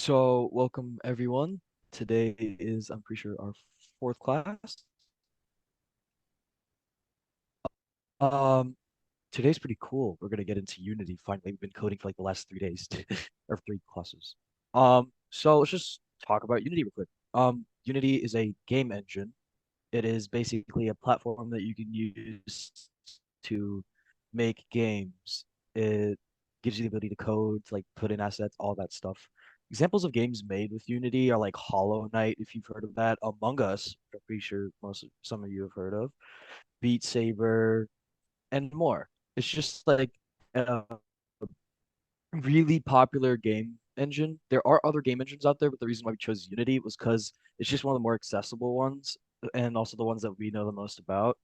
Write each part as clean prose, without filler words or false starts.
Welcome everyone. Today is, I'm pretty sure, our fourth class. Um, Today's pretty cool. We're gonna get into Unity. Finally, we've been coding for like the last 3 days or three classes. Let's just talk about Unity real quick. Unity is a game engine. It is basically a platform that you can use to make games. It gives you the ability to code, to like put in assets, all that stuff. Examples of games made with Unity are like Hollow Knight, if you've heard of that, Among Us, which I'm pretty sure some of you have heard of, Beat Saber, and more. It's just like a really popular game engine. There are other game engines out there, but the reason why we chose Unity was because it's just one of the more accessible ones and also the ones that we know the most about.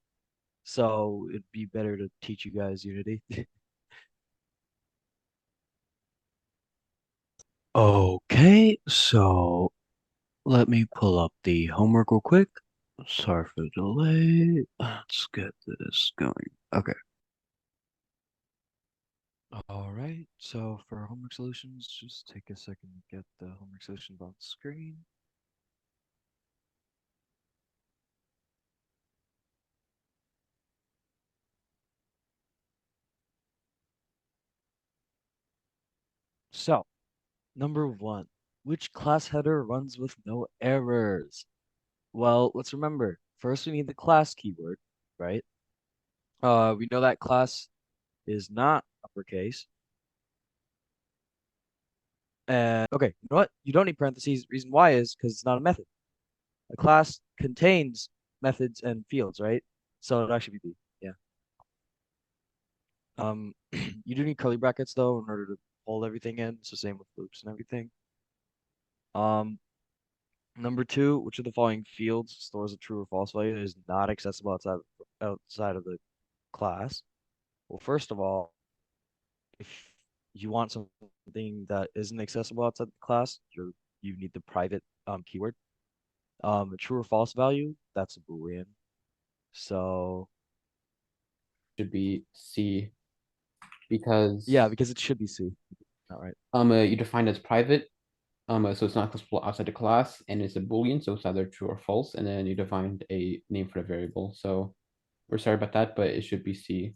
So it'd be better to teach you guys Unity. Okay, so let me pull up the homework real quick. Sorry for the delay. Let's get this going. Okay. All right, so for homework solutions, just take a second to get the homework solutions on screen. So, number one, which class header runs with no errors? Well, let's remember, first we need the class keyword, right? We know that class is not uppercase. And okay, you know what? You don't need parentheses. Reason why is because it's not a method. A class contains methods and fields, right? So it'd actually be B. Yeah. You do need curly brackets though in order to hold everything in. It's the same with loops and everything. Um, Number two, which of the following fields stores a true or false value that is not accessible outside of the class? Well, first of all, if you want something that isn't accessible outside the class, you need the private keyword. A true or false value, that's a Boolean. So Should be C yeah, because because it should be C. Not right. you define as private, so it's not accessible outside the class, and it's a boolean, so it's either true or false, and then you defined a name for the variable. So we're sorry about that, but it should be C.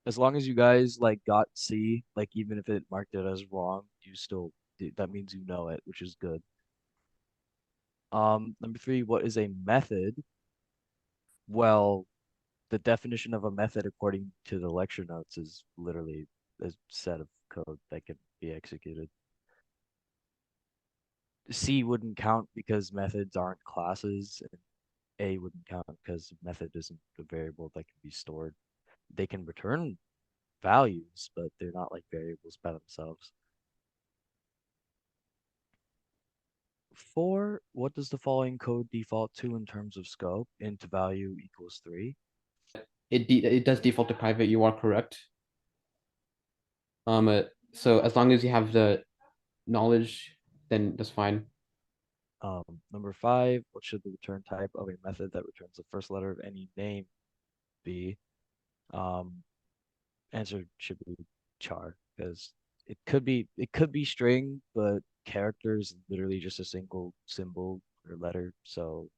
As long as you guys like got C, like even if it marked it as wrong, that means you know it, which is good. Number three, what is a method? Well, the definition of a method according to the lecture notes is literally a set of code that can be executed. C wouldn't count because methods aren't classes, and A wouldn't count because method isn't a variable that can be stored. They can return values, but they're not like variables by themselves. Four, what does the following code default to in terms of scope? Int value equals 3. It does default to private. You are correct. Um, uh, so as long as you have the knowledge, then that's fine. Number five, what should the return type of a method that returns the first letter of any name be? Um, Answer should be char because it could be string, but character is literally just a single symbol or letter, so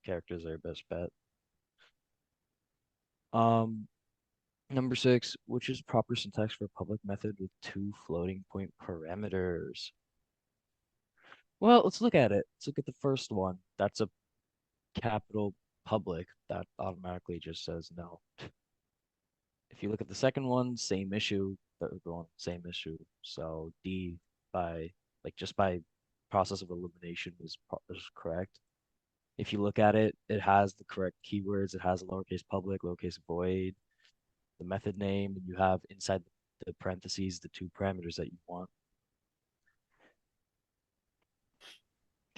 characters are your best bet. Um, Number six, which is proper syntax for a public method with two floating point parameters? Well, let's look at it. Let's look at the first one. That's a capital public. That automatically just says no. If you look at the second one, same issue, but we're going same issue. So D by just by process of elimination is correct. If you look at it, it has the correct keywords. It has a lowercase public, lowercase void, the method name, and you have inside the parentheses the two parameters that you want.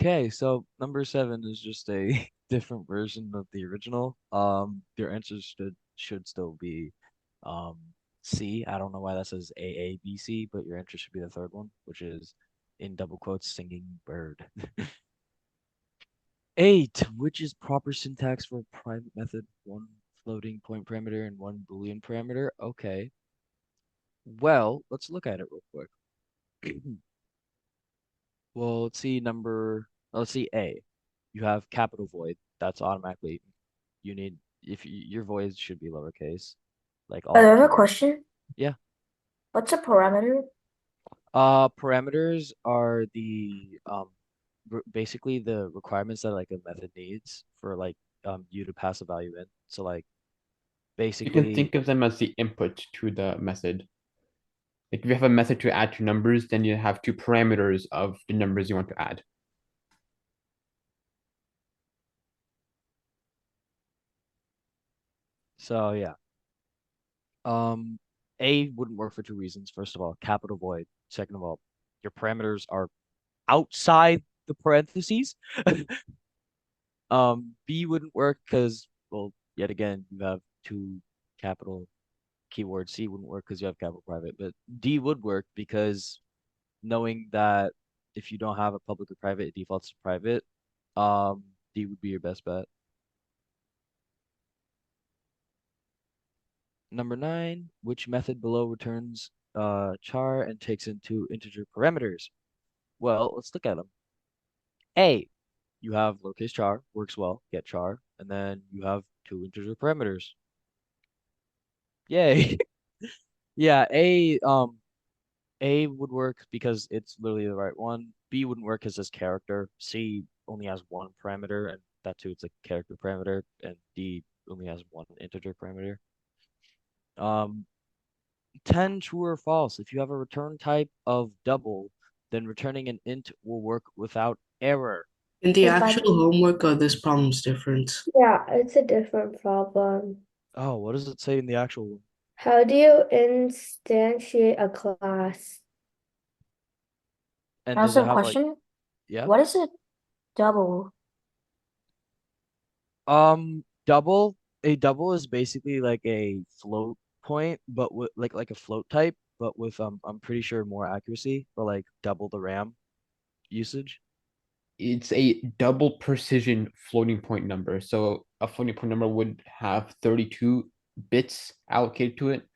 Okay, so number seven is just a different version of the original. Your answers should still be um C. I don't know why that says AABC, but your answer should be the third one, which is in double quotes singing bird. Eight, which is proper syntax for a private method, one floating point parameter and one Boolean parameter. Okay. Well, let's look at it real quick. Well, let's see A. You have capital void. That's automatically you need if your void should be lowercase, like all the Another keywords. question. Yeah. What's a parameter? Parameters are the basically the requirements that like a method needs for like you to pass a value in. So like You can basically think of them as the input to the method. Like if you have a method to add two numbers, then you have two parameters of the numbers you want to add. so yeah. Um A wouldn't work for two reasons. First of all, capital void. Second of all, your parameters are outside the parentheses. B wouldn't work because, well, yet again, you have two capital keywords. C wouldn't work because you have capital private, but D would work because knowing that if you don't have a public or private, it defaults to private. Um, D would be your best bet. Number nine, which method below returns char and takes into integer parameters? Well, let's look at them. A, you have lowercase char, works well, get char, and then you have two integer parameters. Yay. Yeah, A would work because it's literally the right one. B wouldn't work because it's character. C only has one parameter, and that too, it's a character parameter. And D only has one integer parameter. Um, 10 true or false. If you have a return type of double, then returning an int will work without error. In the If I actual homework, this problem's different. Yeah, it's a different problem. Oh, what does it say in the actual one? How do you instantiate a class? And does Answer it the have like, question. yeah? What is a double? Double, a double is basically like a float point, but with like a float type, but with I'm pretty sure more accuracy or like double the RAM usage. It's a double precision floating point number. So a floating point number would have 32 bits allocated to it.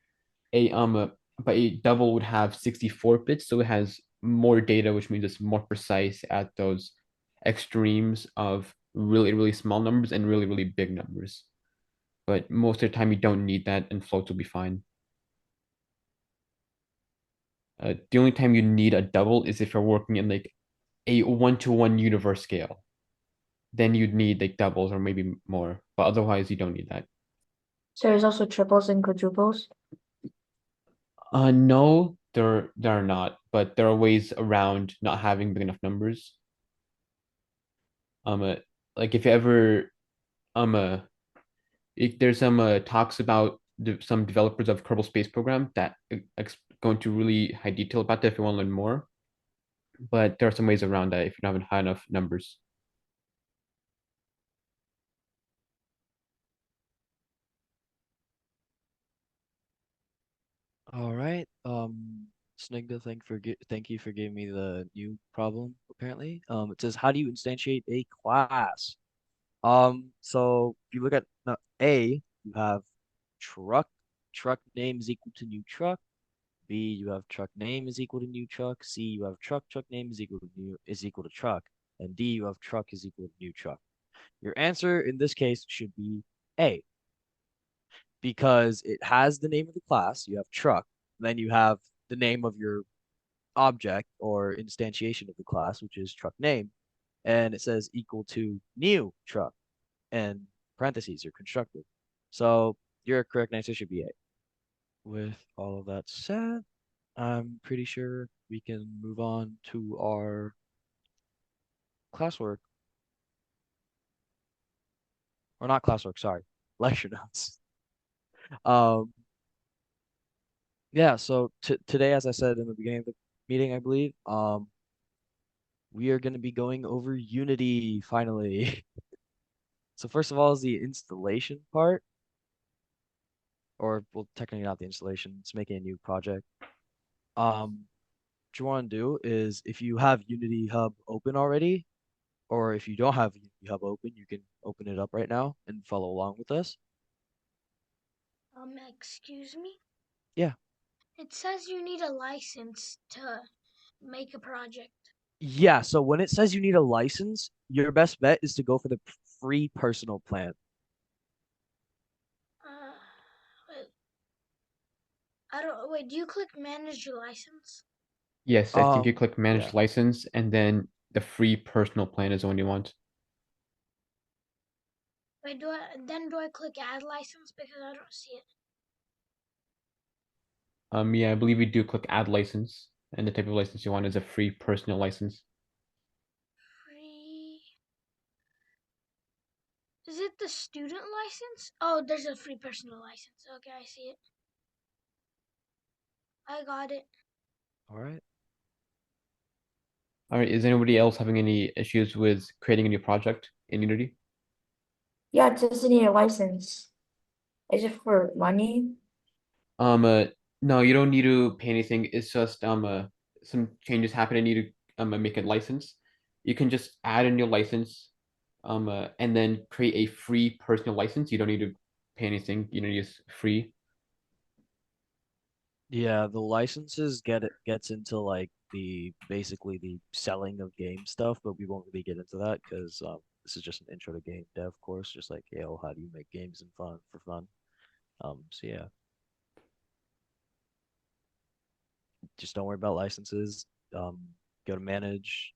But a double would have 64 bits, so it has more data, which means it's more precise at those extremes of really, really small numbers and really, really big numbers. But most of the time, you don't need that, and floats will be fine. The only time you need a double is if you're working in like a one-to-one universe scale. Then you'd need like doubles or maybe more, but otherwise you don't need that. So there's also triples and quadruples. No, there are not, but there are ways around not having big enough numbers. Um, uh, like if you ever there's some talks about some developers of Kerbal Space Program that go into really high detail about that if you want to learn more. But there are some ways around that if you don't have high enough numbers. All right. Snigda, thank you for giving me the new problem, apparently. It says, how do you instantiate a class? So if you look at A, you have truck, truck name is equal to new truck. B, you have truck name is equal to new truck. C, you have truck name is equal to truck. And D, you have truck is equal to new truck. Your answer in this case should be A, because it has the name of the class. You have truck, then you have the name of your object or instantiation of the class, which is truck name, and it says equal to new truck and parentheses, your constructor. So your correct answer should be A. With all of that said, I'm pretty sure we can move on to our classwork, or not classwork, sorry, lecture notes. Um, yeah, so today, as I said in the beginning of the meeting, I believe, we are going to be going over Unity finally. So first of all is the installation part, or well, technically not the installation, it's making a new project. What you want to do is if you have Unity Hub open already, or if you don't have Unity Hub open, you can open it up right now and follow along with us. Excuse me? Yeah. It says you need a license to make a project. Yeah, so when it says you need a license, your best bet is to go for the free personal plan. Wait, I don't. Wait, do you click manage your license? Yes, I think you click Yeah. manage license, and then the free personal plan is the one you want. Wait, do I click add license because I don't see it? Yeah, I believe you do click add license, and the type of license you want is a free personal license. Free. Is it the student license? Oh, there's a free personal license. Okay, I see it. I got it. All right. All right, is anybody else having any issues with creating a new project in Unity? Yeah, it doesn't need a license. Is it for money? No, you don't need to pay anything. It's just some changes happen and need to make a license. You can just add a new license, and then create a free personal license. You don't need to pay anything. You know, it's free. Yeah, the licenses gets into like the basically the selling of game stuff, but we won't really get into that because this is just an intro to game dev course, just like, yo, how do you make games and fun for fun? So yeah, just don't worry about licenses. Um, Go to manage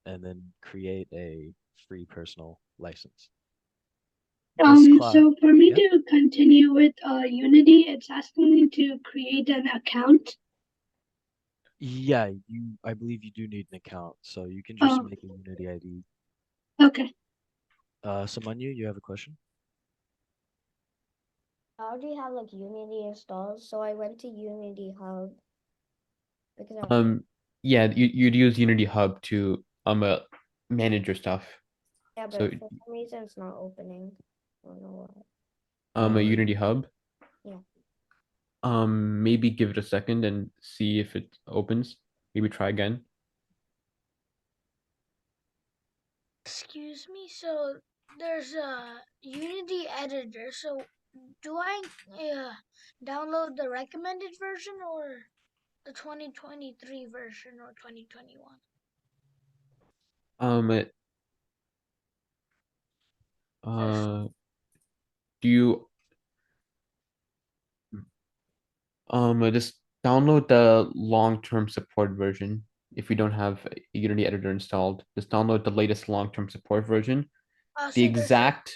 and then create a free personal license. This class, So for me yeah, to continue with Unity, it's asking me to create an account. yeah, I believe you do need an account, so you can just Oh, make a Unity ID. okay. So Manu, you have a question? I already have like Unity installed, so I went to Unity Hub because I Yeah, you'd use Unity Hub to manage your stuff. yeah, So but for some reason it's not opening. I don't know why. a Unity Hub. Yeah. Maybe give it a second and see if it opens. Maybe try again. Excuse me. So there's a Unity editor. So do I download the recommended version or the 2023 version or 2021? It, There's do you just download the long-term support version if you don't have a Unity editor installed. Just download the latest long-term support version. The so there's a exact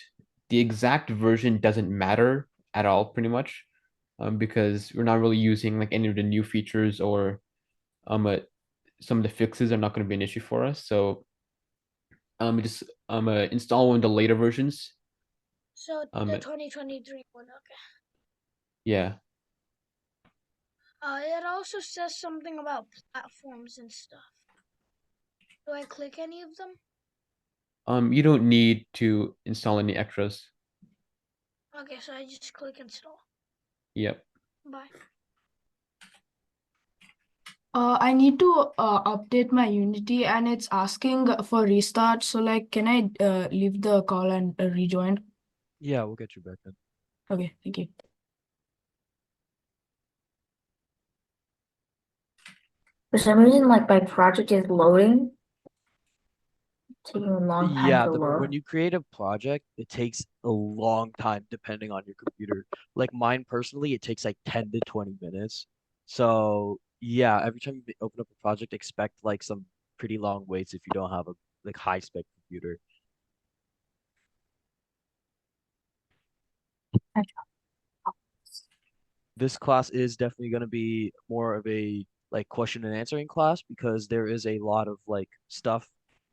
the exact version doesn't matter at all, pretty much, because we're not really using like any of the new features or some of the fixes are not going to be an issue for us. So just install one of the later versions. so Um, the 2023 one. Okay. yeah. It also says something about platforms and stuff. Do I click any of them? You don't need to install any extras. Okay, so I just click install. Yep. Bye. I need to update my Unity and it's asking for restart. So like, can I leave the call and rejoin? Yeah, we'll get you back then. Okay, thank you. For some reason, like my project is loading, taking a long time Yeah, to when load. you create a project, it takes a long time depending on your computer. Like mine personally, it takes like 10 to 20 minutes. So yeah, every time you open up a project, expect like some pretty long waits if you don't have a like high spec computer. This class is definitely going to be more of a like question and answering class because there is a lot of like stuff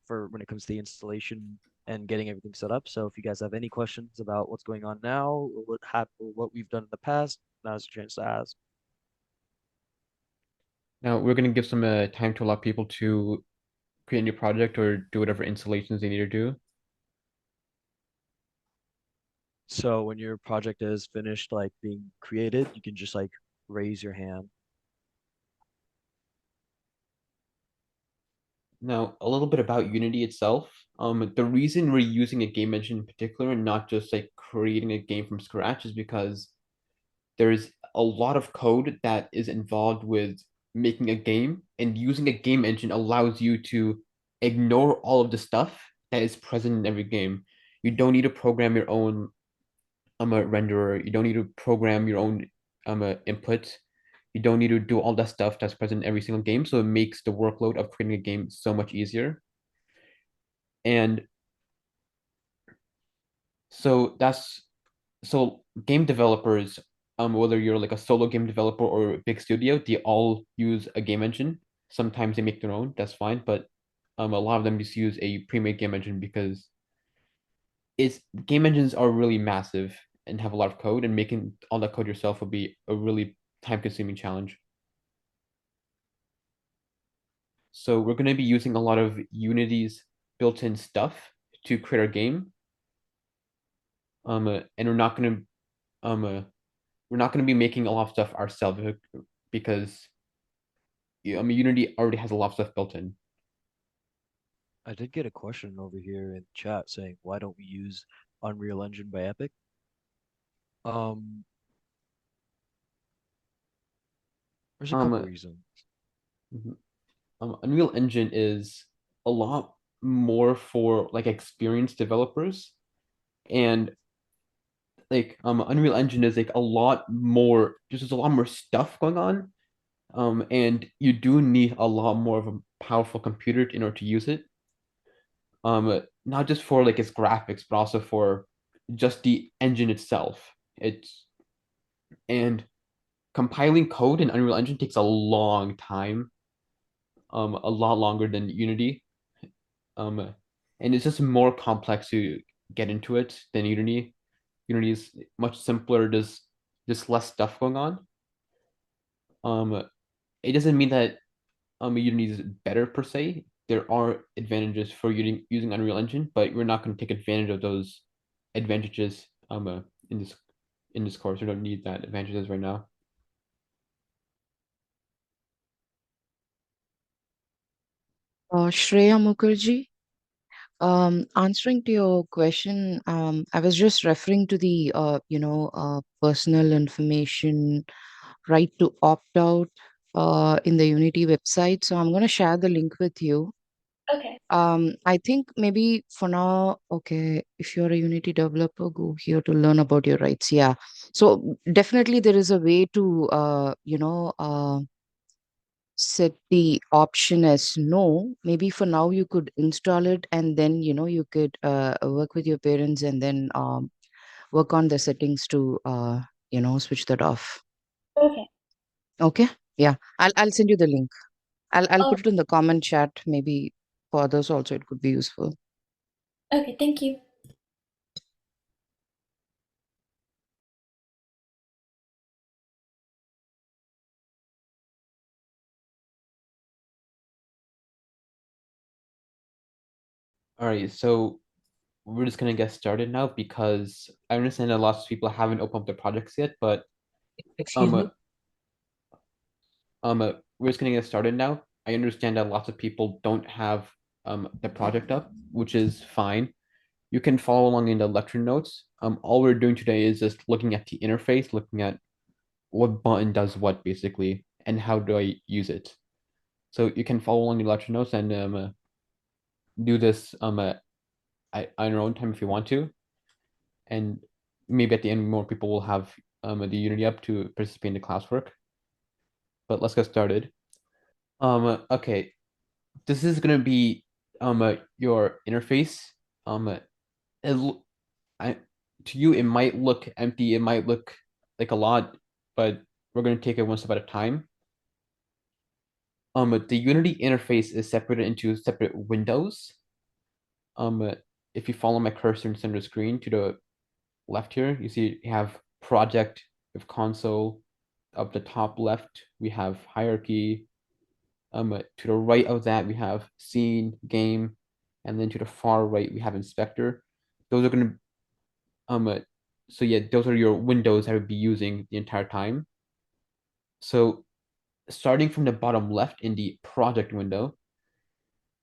for when it comes to the installation and getting everything set up. So if you guys have any questions about what's going on now or what we've done in the past, now's your chance to ask. Now we're going to give some time to allow people to create a new project or do whatever installations they need to do. So when your project is finished like being created, you can just like raise your hand. Now, a little bit about Unity itself. The reason we're using a game engine in particular and not just like creating a game from scratch is because there's a lot of code that is involved with making a game, and using a game engine allows you to ignore all of the stuff that is present in every game. You don't need to program your own a renderer. You don't need to program your own input. You don't need to do all that stuff that's present in every single game. So it makes the workload of creating a game so much easier. And so that's so game developers, whether you're like a solo game developer or a big studio, they all use a game engine. Sometimes they make their own, that's fine, but a lot of them just use a pre-made game engine because it's game engines are really massive and have a lot of code, and making all that code yourself will be a really time-consuming challenge. So we're going to be using a lot of Unity's built-in stuff to create our game. And we're not going to be making a lot of stuff ourselves because Unity already has a lot of stuff built in. I did get a question over here in chat saying, why don't we use Unreal Engine by Epic? Um, there's a couple Um, reasons. mhm. Unreal Engine is a lot more for like experienced developers, and like Unreal Engine is like a lot more. There's a lot more stuff going on, and you do need a lot more of a powerful computer in order to use it. Not just for like its graphics, but also for just the engine itself. It's and compiling code in Unreal Engine takes a long time, a lot longer than Unity. And it's just more complex to get into it than Unity. Unity is much simpler. There's just less stuff going on. Um, it doesn't mean that Unity is better per se. There are advantages for using Unreal Engine, but we're not going to take advantage of those advantages in this course. We don't need that advantages right now. Shreya Mukherjee, answering to your question, I was just referring to the, personal information right to opt out in the Unity website. So I'm going to share the link with you. Okay. I think maybe for now, okay, if you're a Unity developer, go here to learn about your rights. Yeah. So definitely there is a way to, set the option as no. Maybe for now you could install it, and then you could work with your parents, and then work on the settings to switch that off. Okay. Okay. Yeah, I'll send you the link. I'll Oh, put it in the comment chat. Maybe for others also it could be useful. okay. Thank you. All right, so we're just gonna get started now because I understand that lots of people haven't opened up their projects yet, but Excuse um me. we're just gonna get started now. I understand that lots of people don't have the project up, which is fine. You can follow along in the lecture notes. All we're doing today is just looking at the interface, looking at what button does what basically, and how do I use it. So you can follow along the lecture notes and do this on your own time if you want to, and maybe at the end more people will have the Unity up to participate in the classwork. But let's get started. Okay, this is gonna be your interface. It, I, to you it might look empty, it might look like a lot, but we're gonna take it one step at a time. The Unity interface is separated into separate windows. If you follow my cursor in the center of the screen to the left here, you see you have project with console. Up the top left, we have hierarchy. To the right of that, we have scene, game, and then to the far right, we have inspector. Those are going to so yeah, those are your windows I would be using the entire time. So starting from the bottom left in the project window,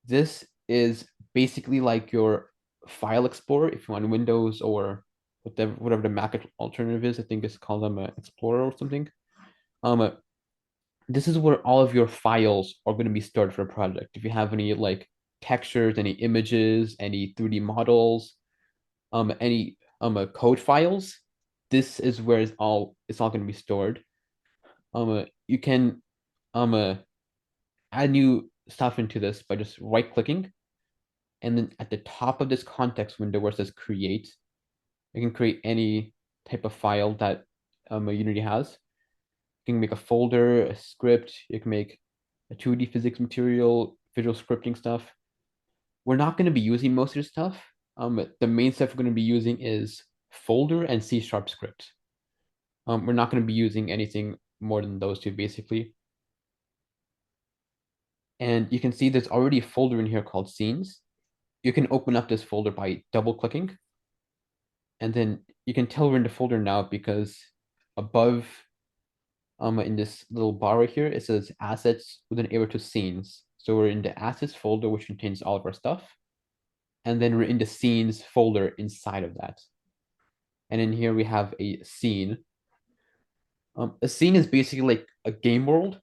this is basically like your file explorer if you're on Windows or whatever the Mac alternative is. I think it's called Explorer or something. This is where all of your files are going to be stored for a project. If you have any like textures, any images, any 3D models, any code files, this is where it's all going to be stored. You can add new stuff into this by just right clicking, and then at the top of this context window where it says create, you can create any type of file that Unity has. You can make a folder, a script, you can make a 2D physics material, visual scripting stuff. We're not going to be using most of this stuff. The main stuff we're going to be using is folder and C# script. We're not going to be using anything more than those two, basically. And you can see there's already a folder in here called scenes. You can open up this folder by double clicking. And then you can tell we're in the folder now because above in this little bar right here, it says assets with an arrow to scenes. So we're in the assets folder, which contains all of our stuff. And then we're in the scenes folder inside of that. And in here we have a scene. A scene is basically like a game world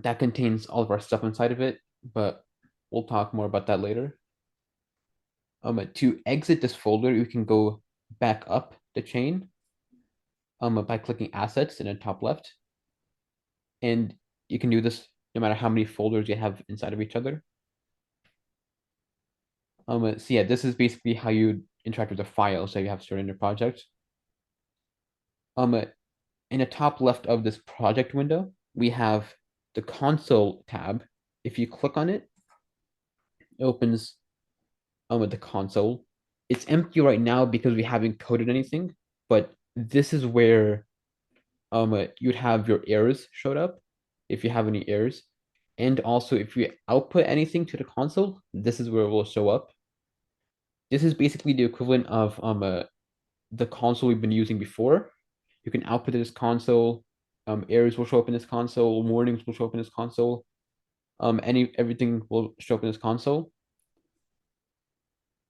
that contains all of our stuff inside of it, but we'll talk more about that later. To exit this folder, you can go back up the chain by clicking assets in the top left. And you can do this no matter how many folders you have inside of each other. So yeah, this is basically how you interact with the files that you have stored in your project. In the top left of this project window, we have the console tab. If you click on it, it opens with the console. It's empty right now because we haven't coded anything, but this is where you'd have your errors showed up if you have any errors. And also if you output anything to the console, this is where it will show up. This is basically the equivalent of the console we've been using before. You can output this console, errors will show up in this console, warnings will show up in this console, everything will show up in this console.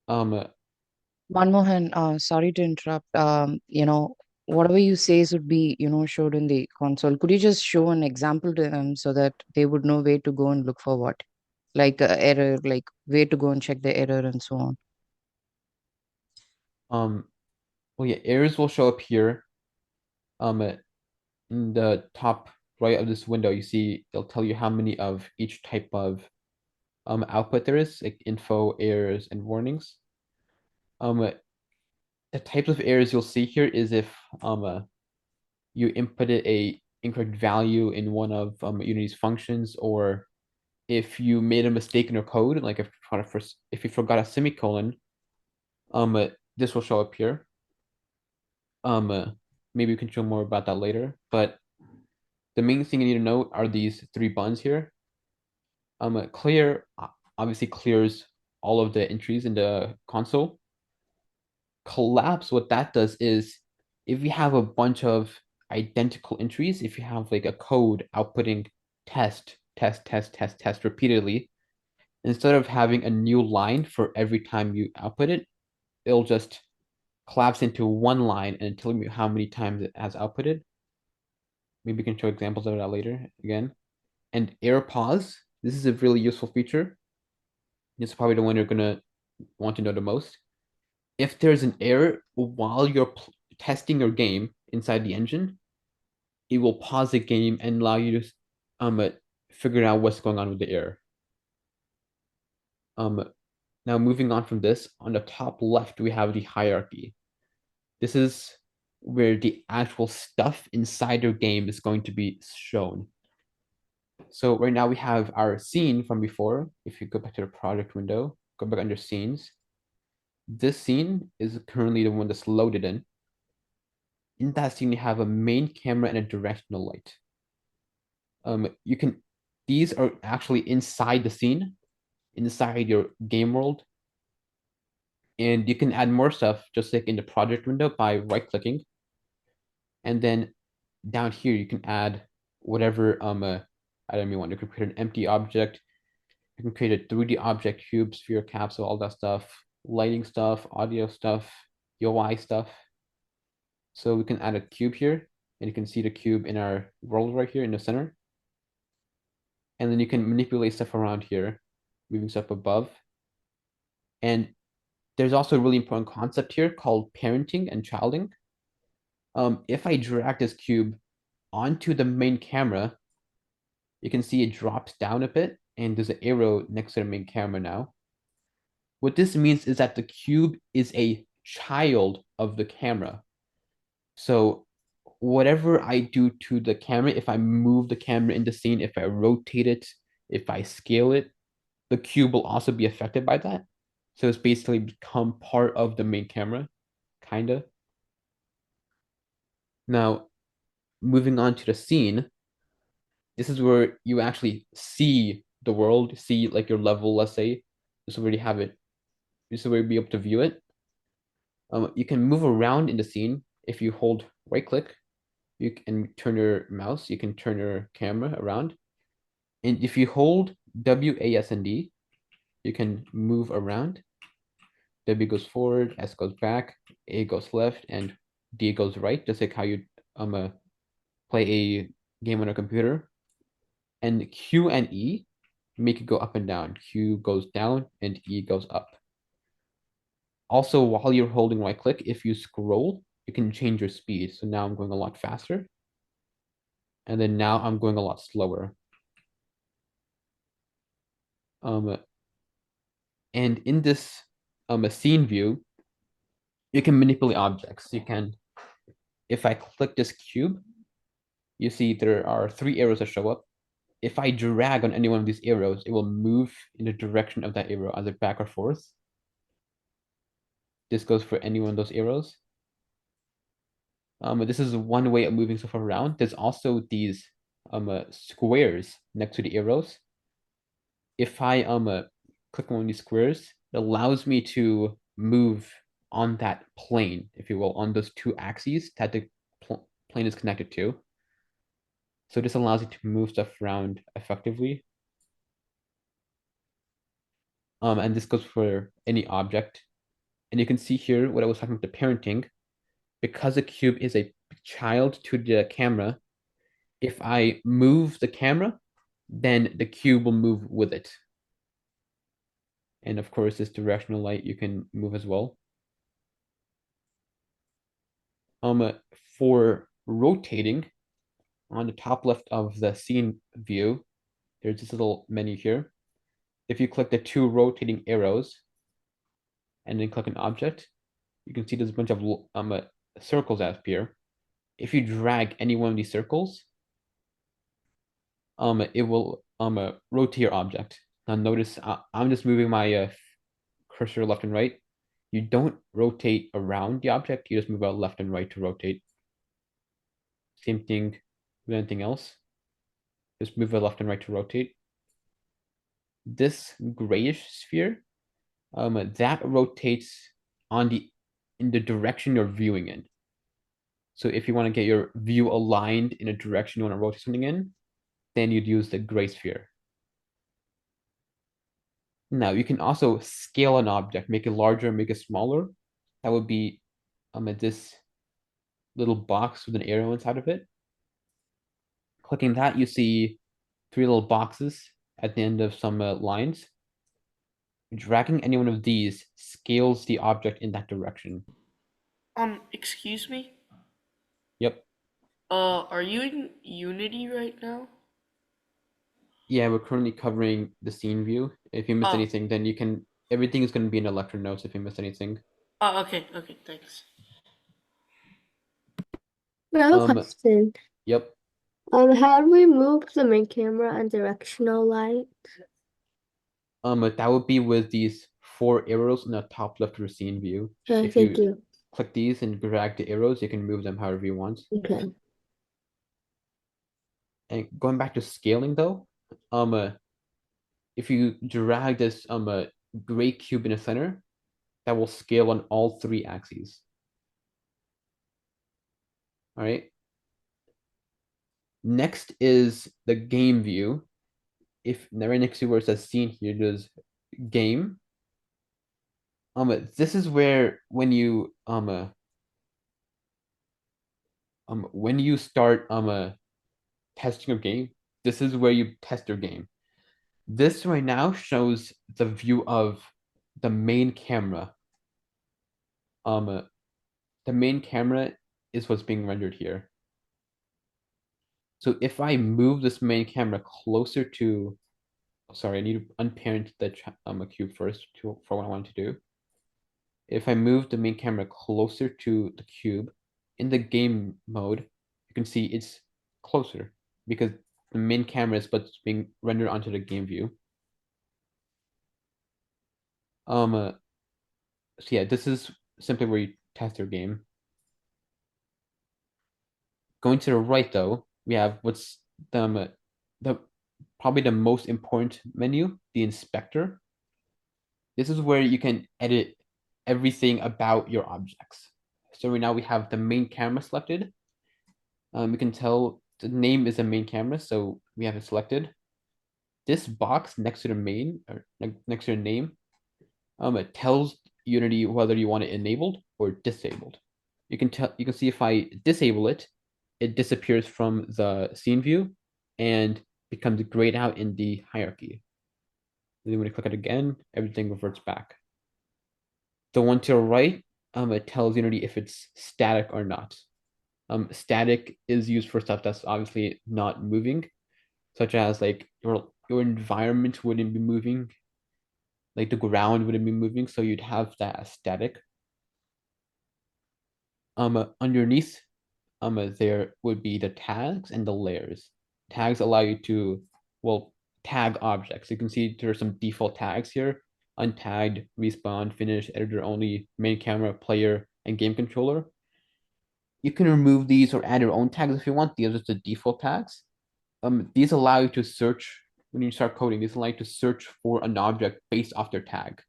Manmohan, sorry to interrupt. Whatever you say would be, showed in the console. Could you just show an example to them so that they would know where to go and look for what? Like error, like where to go and check the error and so on. Well, yeah, errors will show up here. In the top right of this window, you see it'll tell you how many of each type of output there is, like info, errors, and warnings. The types of errors you'll see here is if you inputted a incorrect value in one of Unity's functions, or if you made a mistake in your code, like if you forgot a semicolon, this will show up here. Maybe we can show more about that later, but the main thing you need to know are these three buttons here. Clear obviously clears all of the entries in the console. Collapse, what that does is if you have a bunch of identical entries, if you have like a code outputting test, test, test, test, test repeatedly, instead of having a new line for every time you output it, it'll just collapse into one line and tell you how many times it has outputted. Maybe we can show examples of that later again. And error pause, this is a really useful feature. It's probably the one you're gonna want to know the most. If there's an error while you're testing your game inside the engine, it will pause the game and allow you to figure out what's going on with the error. Now moving on from this, on the top left, we have the hierarchy. This is where the actual stuff inside your game is going to be shown. So right now we have our scene from before. If you go back to the project window, go back under scenes. This scene is currently the one that's loaded in. In that scene, you have a main camera and a directional light. These are actually inside the scene, inside your game world. And you can add more stuff just like in the project window by right-clicking. And then down here, you can add whatever item you want. You can create an empty object. You can create a 3D object, cube, sphere, capsule, all that stuff, lighting stuff, audio stuff, UI stuff. So we can add a cube here, and you can see the cube in our world right here in the center. And then you can manipulate stuff around here, moving stuff above. And there's also a really important concept here called parenting and childing. If I drag this cube onto the main camera, you can see it drops down a bit, and there's an arrow next to the main camera now. What this means is that the cube is a child of the camera. So whatever I do to the camera, if I move the camera in the scene, if I rotate it, if I scale it, the cube will also be affected by that. So it's basically become part of the main camera, kinda. Now, moving on to the scene, this is where you actually see the world, see like your level, let's say. This is where you have it. This is where you'll be able to view it. You can move around in the scene if you hold right click. You can turn your mouse, you can turn your camera around. And if you hold WASD, you can move around. W goes forward, S goes back, A goes left, and D goes right, just like how you play a game on a computer. And Q and E make it go up and down. Q goes down and E goes up. Also, while you're holding right click, if you scroll, you can change your speed. So now I'm going a lot faster. And then now I'm going a lot slower. And in this a scene view, you can manipulate objects. You can, if I click this cube, you see there are 3 arrows that show up. If I drag on any one of these arrows, it will move in the direction of that arrow, either back or forth. This goes for any one of those arrows. This is one way of moving stuff around. There's also these squares next to the arrows. If I click on one of these squares, it allows me to move on that plane, if you will, on those 2 axes that the plane is connected to. So this allows you to move stuff around effectively. And this goes for any object. And you can see here what I was talking about, the parenting. Because the cube is a child to the camera, if I move the camera, then the cube will move with it. And of course, this directional light you can move as well. For rotating, on the top left of the scene view, there's this little menu here. If you click the 2 rotating arrows and then click an object, you can see there's a bunch of circles that appear. If you drag any one of these circles, it will rotate your object. Now notice I'm just moving my cursor left and right. You don't rotate around the object, you just move out left and right to rotate. Same thing with anything else. Just move it left and right to rotate. This grayish sphere, that rotates in the direction you're viewing in. So if you want to get your view aligned in a direction you want to rotate something in, then you'd use the gray sphere. Now you can also scale an object, make it larger, make it smaller. That would be this little box with an arrow inside of it. Clicking that, you see 3 little boxes at the end of some lines. Dragging any one of these scales the object in that direction. Excuse me? Yep. Are you in Unity right now? Yeah, we're currently covering the scene view. If you missed Oh. anything, then you can, everything is going to be in the lecture notes if you missed anything. Oh, okay, thanks. I have a Um, question. Yep. How do we move the main camera and directional light? That would be with these 4 arrows in the top left of the scene view. Yeah, If thank you you. click these and drag the arrows, you can move them however you want. Okay. And going back to scaling though, if you drag this gray cube in the center, that will scale on all 3 axes. All right. Next is the game view. If right next to where it says scene here, there's game. This is where when you when you start testing your game, this is where you test your game. This right now shows the view of the main camera. The main camera is what's being rendered here. So if I move this main camera closer to, sorry, I need to unparent the cube first for what I want to do. If I move the main camera closer to the cube in the game mode, you can see it's closer because the main camera is what's being rendered onto the game view. So yeah, this is simply where you test your game. Going to the right though, we have what's the probably the most important menu, the inspector. This is where you can edit everything about your objects. So right now we have the main camera selected. We can tell the name is a main camera, so we have it selected. This box next to the main, or next to the name, it tells Unity whether you want it enabled or disabled. You can see if I disable it, it disappears from the scene view and becomes grayed out in the hierarchy. And then when I click it again, everything reverts back. The one to the right, it tells Unity if it's static or not. Static is used for stuff that's obviously not moving, such as like your environment wouldn't be moving, like the ground wouldn't be moving, so you'd have that as static. Underneath, there would be the tags and the layers. Tags allow you to, well, tag objects. You can see there are some default tags here: untagged, respawn, finish, editor only, main camera, player, and game controller. You can remove these or add your own tags if you want. These are the default tags. These allow you to search when you start coding. These allow you to search for an object based off their tag.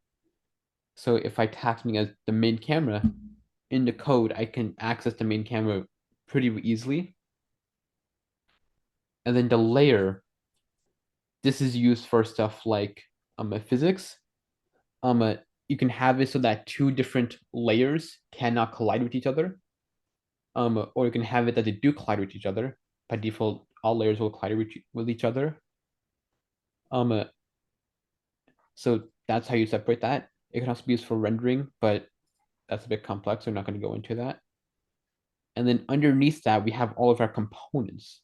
So if I tag something as the main camera in the code, I can access the main camera pretty easily. And then the layer, this is used for stuff like physics. You can have it so that two different layers cannot collide with each other. Or you can have it that they do collide with each other. By default, all layers will collide with each other. So that's how you separate that. It can also be used for rendering, but that's a bit complex. We're not going to go into that. And then underneath that, we have all of our components.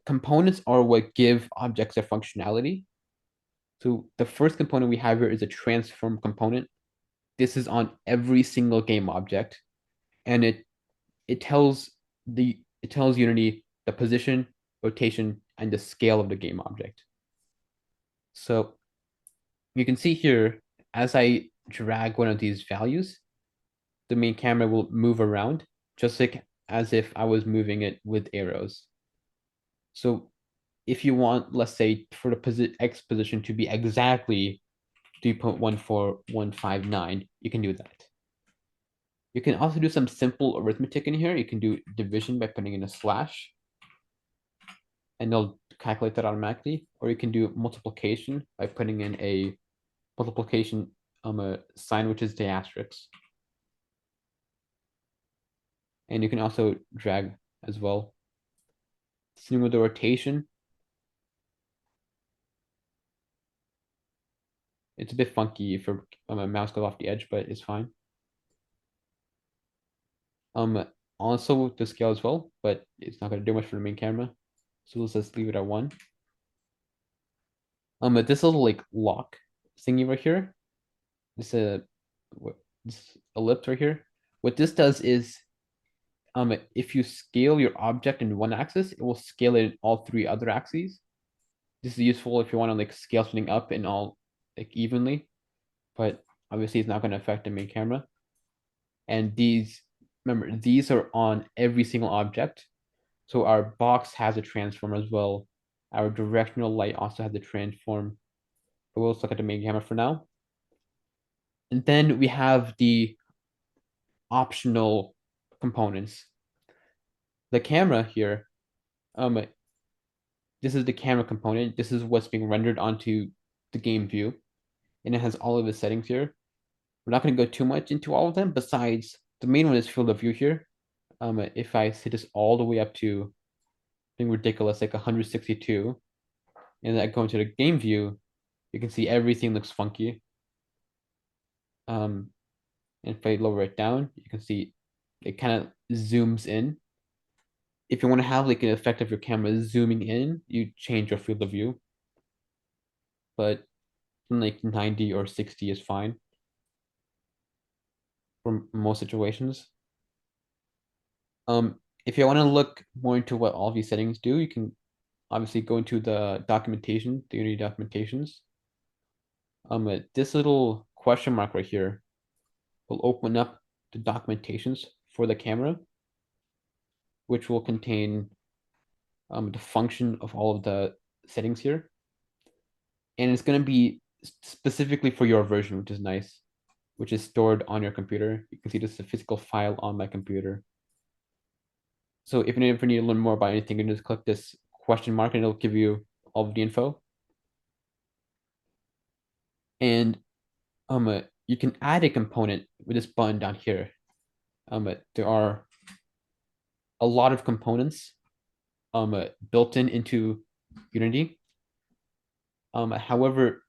Components are what give objects their functionality. So the first component we have here is a transform component. This is on every single game object, and it tells Unity the position, rotation, and the scale of the game object. So you can see here, as I drag one of these values, the main camera will move around, just like as if I was moving it with arrows. So if you want, let's say, for the X position to be exactly 3.14159, you can do that. You can also do some simple arithmetic in here. You can do division by putting in a slash, and they'll calculate that automatically. Or you can do multiplication by putting in a multiplication a sign, which is the asterisk. And you can also drag as well. Same with the rotation. It's a bit funky if my mouse goes off the edge, but it's fine. Also the scale as well, but it's not going to do much for the main camera. So let's just leave it at 1. But this little like lock thingy right here, this ellipse right here. What this does is, if you scale your object in one axis, it will scale it in all 3 other axes. This is useful if you want to like scale something up in all like evenly, but obviously it's not going to affect the main camera. And these, remember, these are on every single object. So our box has a transform as well. Our directional light also has a transform. But we'll just look at the main camera for now. And then we have the optional components. The camera here, this is the camera component. This is what's being rendered onto the game view. And it has all of the settings here. We're not going to go too much into all of them. Besides, the main one is field of view here. If I set this all the way up to something ridiculous like 162, and then I go into the game view, you can see everything looks funky. And if I lower it down, you can see it kind of zooms in. If you want to have like an effect of your camera zooming in, you change your field of view. But like 90 or 60 is fine for most situations. If you want to look more into what all these settings do, you can obviously go into the documentation, the Unity documentations. This little question mark right here will open up the documentations for the camera, which will contain the function of all of the settings here. And it's going to be specifically for your version, which is nice, which is stored on your computer. You can see this is a physical file on my computer. So if you ever need to learn more about anything, you can just click this question mark and it'll give you all of the info. And you can add a component with this button down here. There are a lot of components built into Unity. However,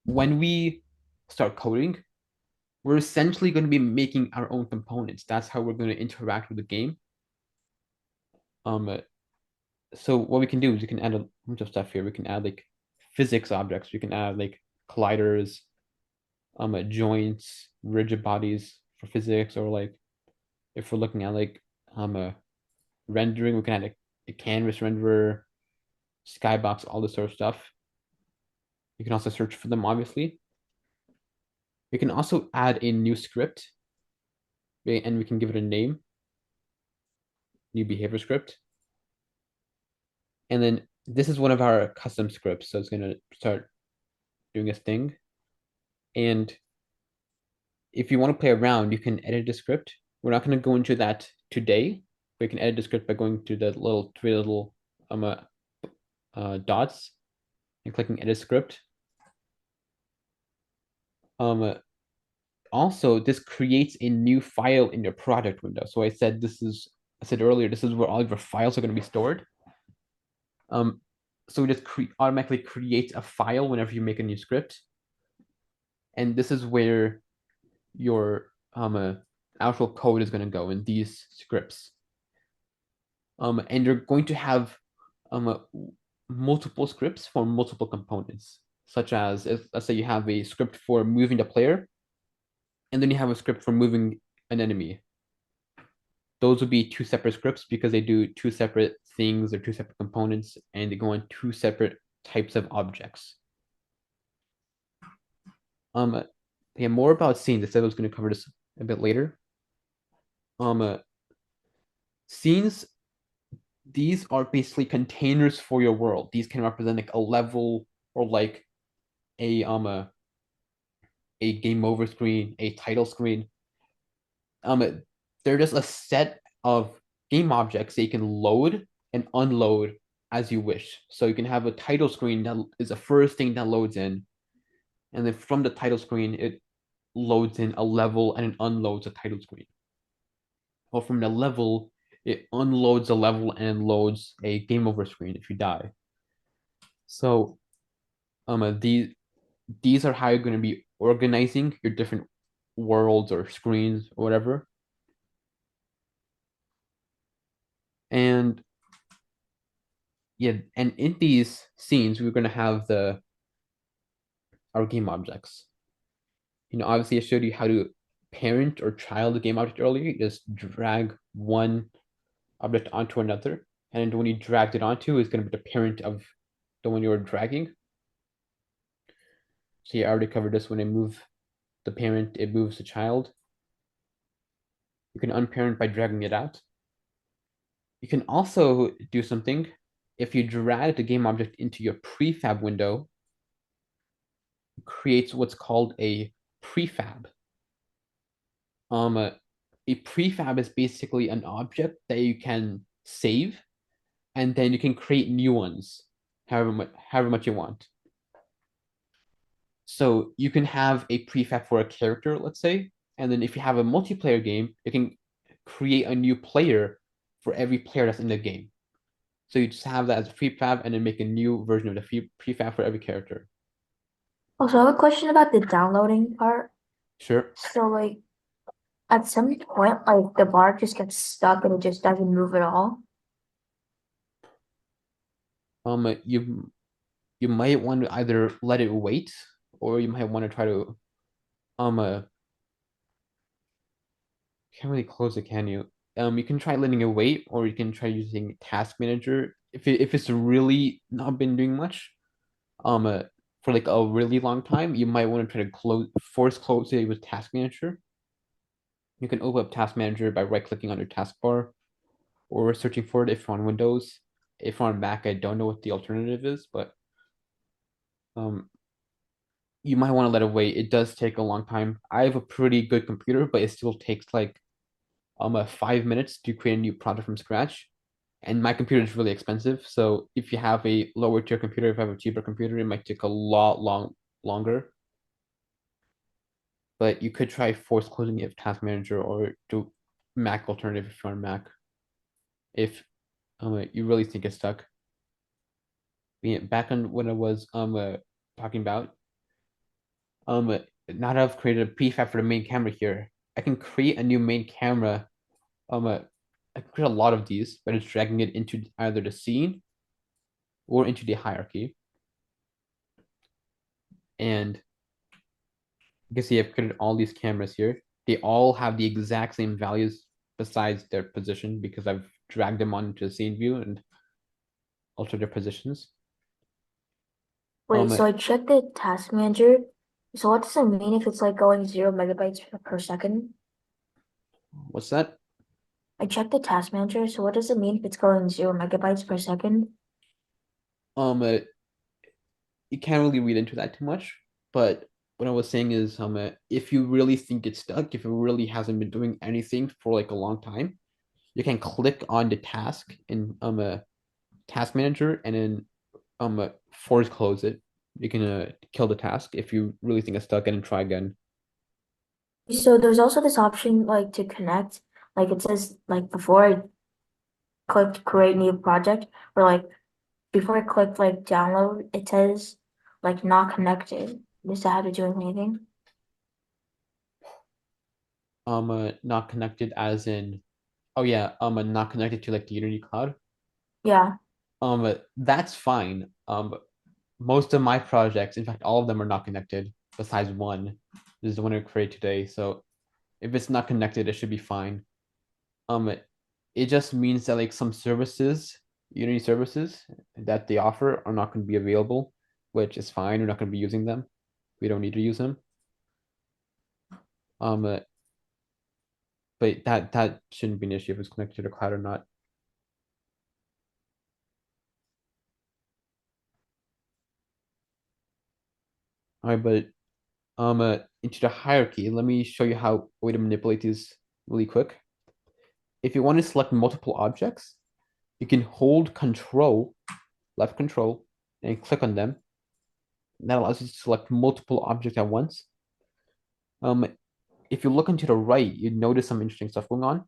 when we start coding, we're essentially going to be making our own components. That's how we're going to interact with the game. So what we can do is we can add a bunch of stuff here. We can add like physics objects. We can add like colliders, joints, rigid bodies for physics, or like if we're looking at like rendering, we can add a canvas renderer, skybox, all this sort of stuff. You can also search for them, obviously. We can also add a new script, and we can give it a name, new behavior script. And then this is one of our custom scripts, so it's going to start doing its thing. And if you want to play around, you can edit the script. We're not going to go into that today. We can edit the script by going to the three little dots and clicking edit script. Also, this creates a new file in your project window. So I said earlier, this is where all of your files are going to be stored. So it just automatically creates a file whenever you make a new script. And this is where your actual code is going to go in these scripts. And you're going to have multiple scripts for multiple components, such as let's say you have a script for moving the player, and then you have a script for moving an enemy. Those would be two separate scripts because they do two separate things or two separate components, and they go on two separate types of objects. Yeah, more about scenes. I said I was going to cover this a bit later. Scenes, these are basically containers for your world. These can represent like a level or like a game over screen, a title screen. They're just a set of game objects that you can load and unload as you wish. So you can have a title screen that is the first thing that loads in, and then from the title screen, it loads in a level and it unloads a title screen. Or from the level, it unloads a level and loads a game over screen if you die. So these are how you're going to be organizing your different worlds or screens or whatever. And yeah, and in these scenes, we're going to have our game objects. Obviously I showed you how to parent or child a game object earlier. You just drag one object onto another, and when you dragged it onto, it's going to be the parent of the one you were dragging. So you already covered this. When I move the parent, it moves the child. You can unparent by dragging it out. You can also do something. If you drag the game object into your prefab window, it creates what's called a prefab. A prefab is basically an object that you can save, and then you can create new ones however much you want. So you can have a prefab for a character, let's say, and then if you have a multiplayer game, you can create a new player for every player that's in the game. So you just have that as a prefab and then make a new version of the prefab for every character. Also, I have a question about the downloading part. Sure. So like at some point, like the bar just gets stuck and it just doesn't move at all. You might want to either let it wait, or you might want to try to can't really close it, can you? You can try letting it wait, or you can try using Task Manager. If it's really not been doing much, for like a really long time, you might want to try to force close it with Task Manager. You can open up Task Manager by right-clicking on your taskbar, or searching for it if you're on Windows. If you're on Mac, I don't know what the alternative is, but you might want to let it wait. It does take a long time. I have a pretty good computer, but it still takes like 5 minutes to create a new project from scratch. And my computer is really expensive. So if you have a lower tier computer, if you have a cheaper computer, it might take a lot longer. But you could try force closing it with Task Manager or do Mac alternative if you're on Mac. If you really think it's stuck. Back on when I was talking about now that I've created a prefab for the main camera here, I can create a new main camera. I can create a lot of these by just dragging it into either the scene or into the hierarchy. And you can see I've created all these cameras here. They all have the exact same values besides their position because I've dragged them onto the scene view and altered their positions. Wait, so I checked the task manager. So what does it mean if it's like going 0 MB per second? What's that? I checked the task manager. So what does it mean if it's going 0 MB per second? You can't really read into that too much, but what I was saying is, if you really think it's stuck, if it really hasn't been doing anything for like a long time, you can click on the task in a task manager and then force close it. You can kill the task if you really think it's stuck and then try again. So there's also this option like to connect. Like it says like before I clicked create new project or like before I click like download, it says like not connected. Does that have to do with anything? Not connected as in, oh yeah, not connected to like the Unity cloud. Yeah. That's fine. Most of my projects, in fact, all of them are not connected besides one. This is the one I created today. So if it's not connected, it should be fine. It just means that like some services, Unity services that they offer are not going to be available, which is fine. We're not going to be using them. We don't need to use them. But that shouldn't be an issue if it's connected to the cloud or not. All right, but into the hierarchy, let me show you how way to manipulate these really quick. If you want to select multiple objects, you can hold control, left control, and click on them. That allows you to select multiple objects at once. If you look into the right, you notice some interesting stuff going on.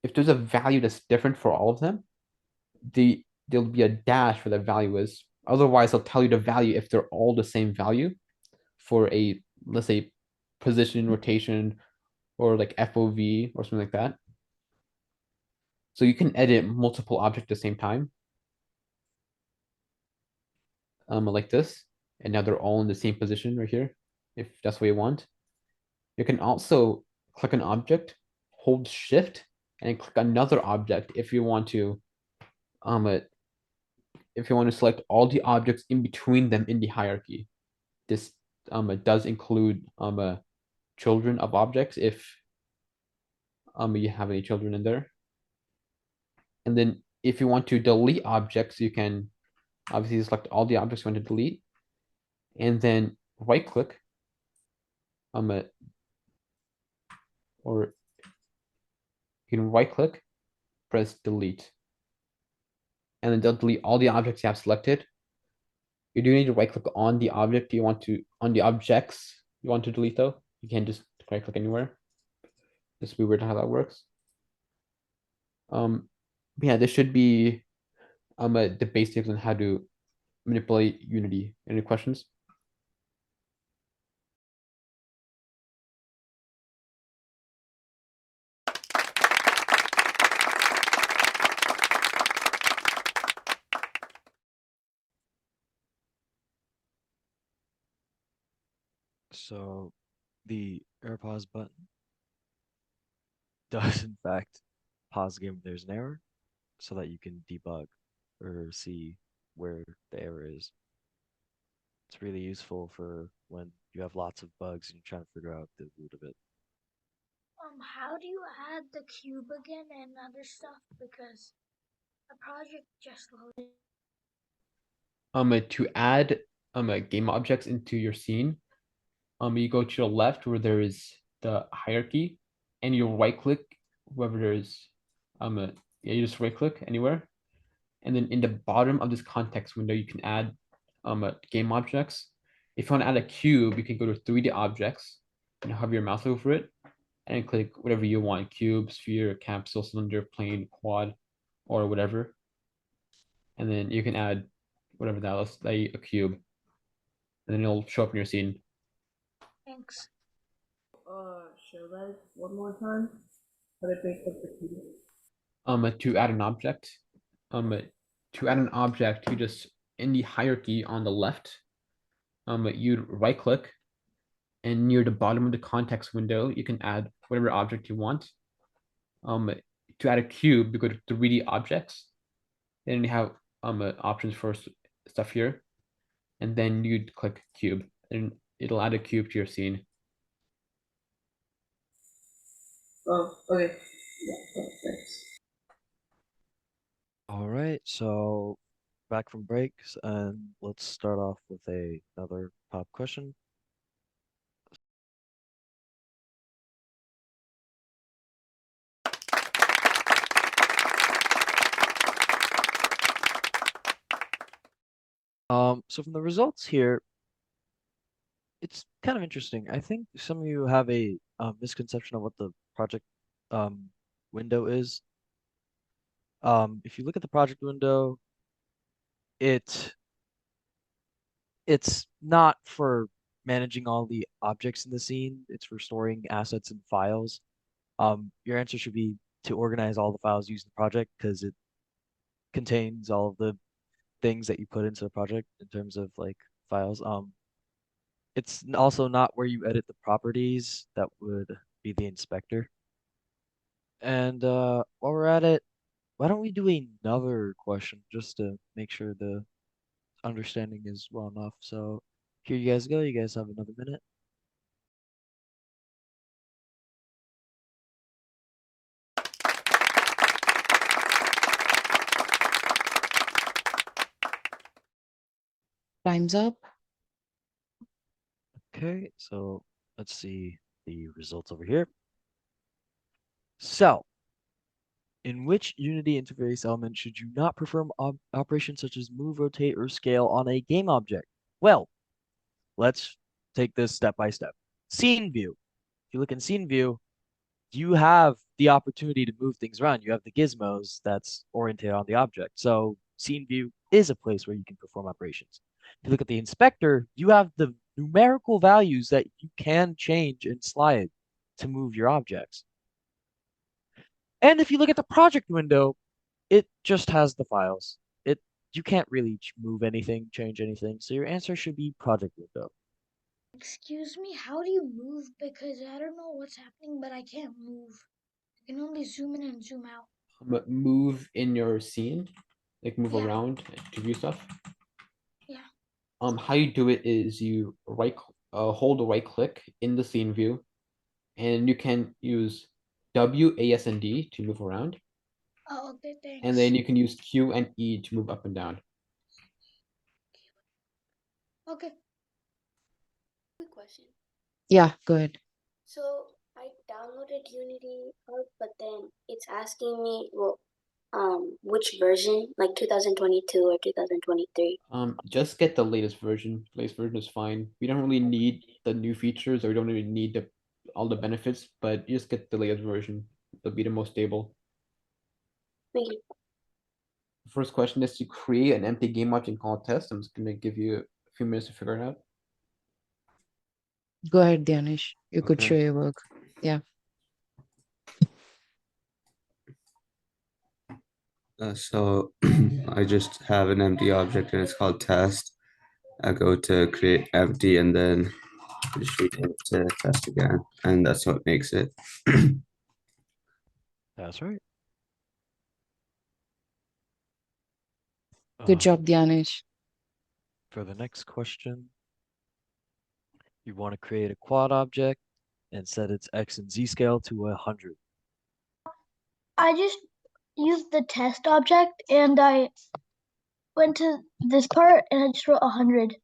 If there's a value that's different for all of them, there'll be a dash where the value is. Otherwise, they'll tell you the value if they're all the same value for a, let's say, position, rotation, or like FOV or something like that. So you can edit multiple objects at the same time. Like this. And now they're all in the same position right here, if that's what you want. You can also click an object, hold shift, and click another object if you want to select all the objects in between them in the hierarchy. This it does include children of objects if you have any children in there. And then if you want to delete objects, you can obviously select all the objects you want to delete, and then right click or you can right click, press delete, and then they'll delete all the objects you have selected. You do need to right click on the object on the objects you want to delete though. You can't just right click anywhere. This will be weird how that works. Yeah, this should be the basics on how to manipulate Unity. Any questions? So the air pause button does in fact pause the game if there's an error so that you can debug or see where the error is. It's really useful for when you have lots of bugs and you're trying to figure out the root of it. How do you add the cube again and other stuff? Because the project just loaded. To add game objects into your scene, you go to the left where there is the hierarchy, and you right click wherever there's yeah, you just right click anywhere, and then in the bottom of this context window you can add game objects. If you want to add a cube, you can go to 3D objects and hover your mouse over it and click whatever you want: cube, sphere, capsule, cylinder, plane, quad, or whatever. And then you can add whatever that is, like a cube, and then it'll show up in your scene. Thanks. Show that one more time. How to pick up the cube. To add an object, you just in the hierarchy on the left, you right click, and near the bottom of the context window, you can add whatever object you want. To add a cube, you go to 3D objects, then you have options for stuff here, and then you'd click cube, and it'll add a cube to your scene. Oh, okay. Yeah, thanks. All right, so back from breaks, and let's start off with another pop question. So from the results here, it's kind of interesting. I think some of you have a misconception of what the project um, window is. If you look at the project window, it it's not for managing all the objects in the scene. It's for storing assets and files. Your answer should be to organize all the files used in the project because it contains all of the things that you put into the project in terms of like files. It's also not where you edit the properties. That would be the inspector. And while we're at it, why don't we do another question just to make sure the understanding is well enough. So here you guys go. You guys have another minute. Time's up. Okay, so let's see the results over here. So, in which Unity interface element should you not perform operations such as move, rotate, or scale on a game object? Well, let's take this step by step. Scene view. If you look in scene view, you have the opportunity to move things around. You have the gizmos that's oriented on the object. So scene view is a place where you can perform operations. If you look at the inspector, you have the numerical values that you can change and slide to move your objects. And if you look at the project window, it just has the files. You can't really move anything, change anything. So your answer should be project window. Excuse me, how do you move? Because I don't know what's happening, but I can't move. I can only zoom in and zoom out. Move in your scene, like move Yeah. around to view stuff. Yeah. How you do it is you hold the right click in the scene view, and you can use W, A, S, and D to move around, Oh, okay, thanks. and then you can use Q and E to move up and down. Okay. Quick question. Yeah, go ahead. So I downloaded Unity, but then it's asking me, well, which version, like 2022 or 2023? Just get the latest version. Latest version is fine. We don't really need the new features, or we don't really need all the benefits, but you just get the latest version. It'll be the most stable. Thank you. First question is to create an empty game object and call it test. I'm just gonna give you a few minutes to figure it out. Go ahead, Danish. You could Okay. show your work. Yeah. So I just have an empty object and it's called test. I go to create empty and then just rename it to test again. And that's what makes it. That's right. Good job, Danish. For the next question, you want to create a quad object and set its x and z scale to 100. I just used the test object and I went to this part and I just wrote 100.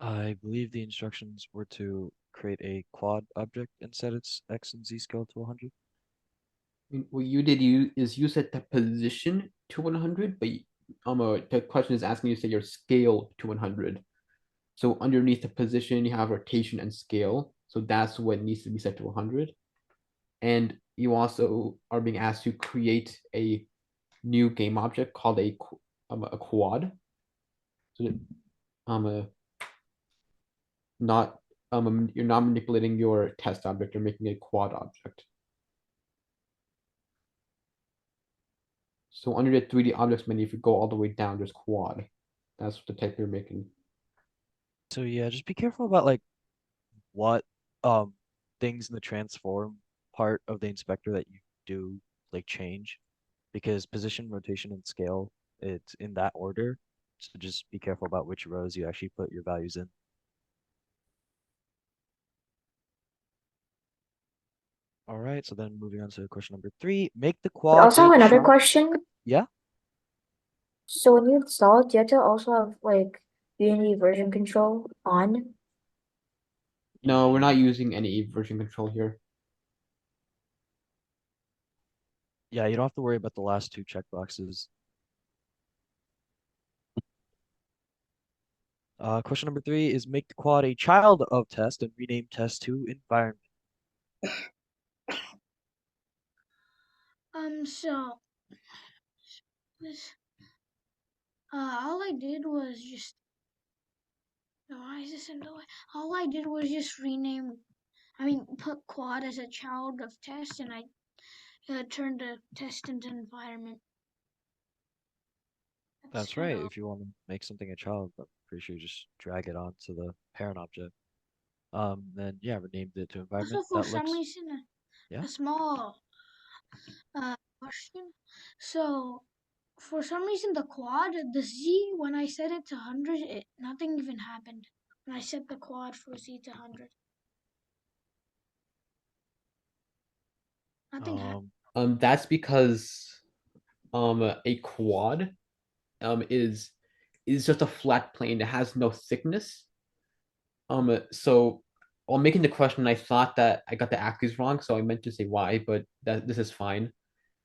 I believe the instructions were to create a quad object and set its x and z scale to 100. What you did is you set the position to 100, but the question is asking you to set your scale to 100. So underneath the position, you have rotation and scale. So that's what needs to be set to 100. And you also are being asked to create a new game object called a quad. So not you're not manipulating your test object, you're making a quad object. So under the 3D objects menu, if you go all the way down, there's quad. That's the type you're making. So yeah, just be careful about like what things in the transform part of the inspector that you do like change, because position, rotation, and scale, it's in that order. So just be careful about which rows you actually put your values in. All right, so then moving on to question number 3, make the I quad also have a another child. question. Yeah. So when you install it, do you have to also have like Unity version control on? No, we're not using any version control here. Yeah, you don't have to worry about the last two checkboxes. Question number 3 is make the quad a child of test and rename test to environment. So this all I did was just why is this in the way? All I did was just put quad as a child of test, and I turned the test into environment. That's right. If you want to make something a child, I'm pretty sure you just drag it onto the parent object. Then yeah, renamed it to environment. Also, for That some looks, reason, yeah. a small question. So, for some reason, the quad, the Z, when I set it to 100, nothing even happened. When I set the quad for Z to 100, nothing happened. That's because a quad is just a flat plane. It has no thickness. So while making the question, I thought that I got the axes wrong, so I meant to say y, but this is fine.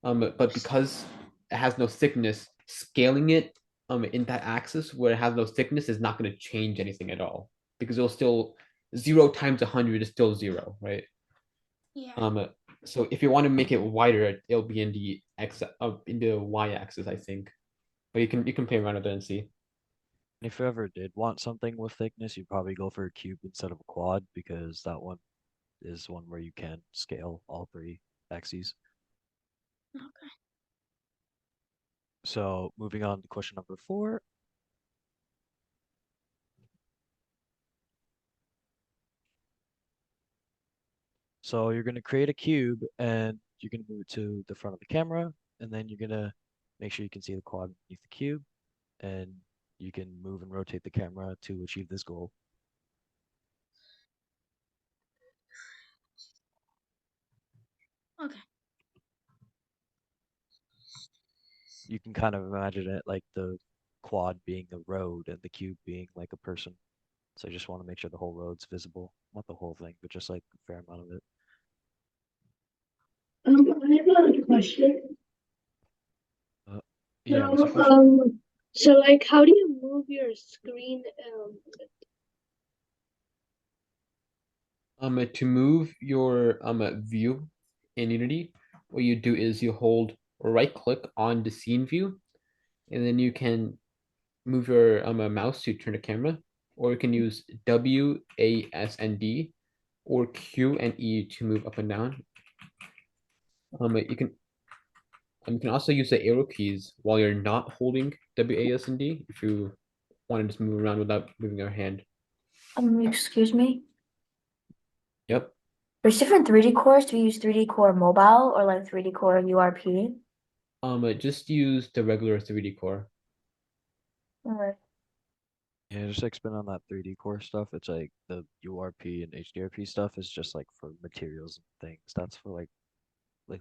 But because it has no thickness, scaling it in that axis where it has no thickness is not going to change anything at all, because it'll still 0 times 100 is still 0, right? Yeah. So if you want to make it wider, it'll be in the y-axis, I think. But you can play around with it and see. If you ever did want something with thickness, you'd probably go for a cube instead of a quad, because that one is one where you can scale all 3 axes. Okay. So moving on to question number 4. So you're going to create a cube and you're going to move it to the front of the camera, and then you're going to make sure you can see the quad beneath the cube, and you can move and rotate the camera to achieve this goal. Okay. You can kind of imagine it like the quad being a road and the cube being like a person. So I just want to make sure the whole road's visible. Not the whole thing, but just like a fair amount of it. I have a question. Yeah, what's your question? So like, how do you move your screen? To move your view in Unity, what you do is you hold right click on the scene view, and then you can move your mouse to turn the camera, or you can use W, A, S, and D, or Q and E to move up and down. You can also use the arrow keys while you're not holding W, A, S, and D if you want to just move around without moving your hand. Excuse me. Yep. There's different 3D cores. Do you use 3D Core Mobile or like 3D Core URP? Just use the regular 3D core. Alright. Yeah, just expand on that 3D core stuff. It's like the URP and HDRP stuff is just like for materials and things. That's for like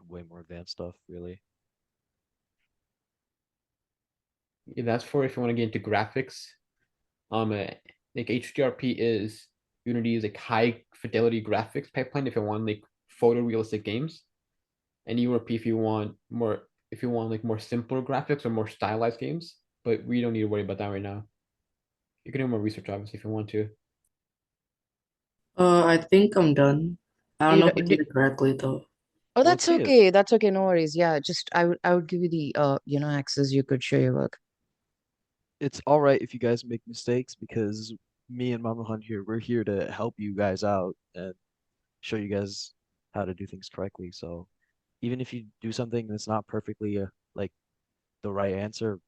way more advanced stuff, really. Yeah, that's for if you want to get into graphics. Like HDRP is Unity's like high fidelity graphics pipeline if you want like photorealistic games, and URP if you want like more simpler graphics or more stylized games. But we don't need to worry about that right now. You can do more research obviously if you want to. I think I'm done. I don't You know know, if I did it correctly though. oh, Well, let's that's see it. okay. That's okay. No worries. Yeah, just I would give you the access. You could show your work. It's all right if you guys make mistakes because me and Manmohan here, we're here to help you guys out and show you guys how to do things correctly. So even if you do something that's not perfectly like the right answer,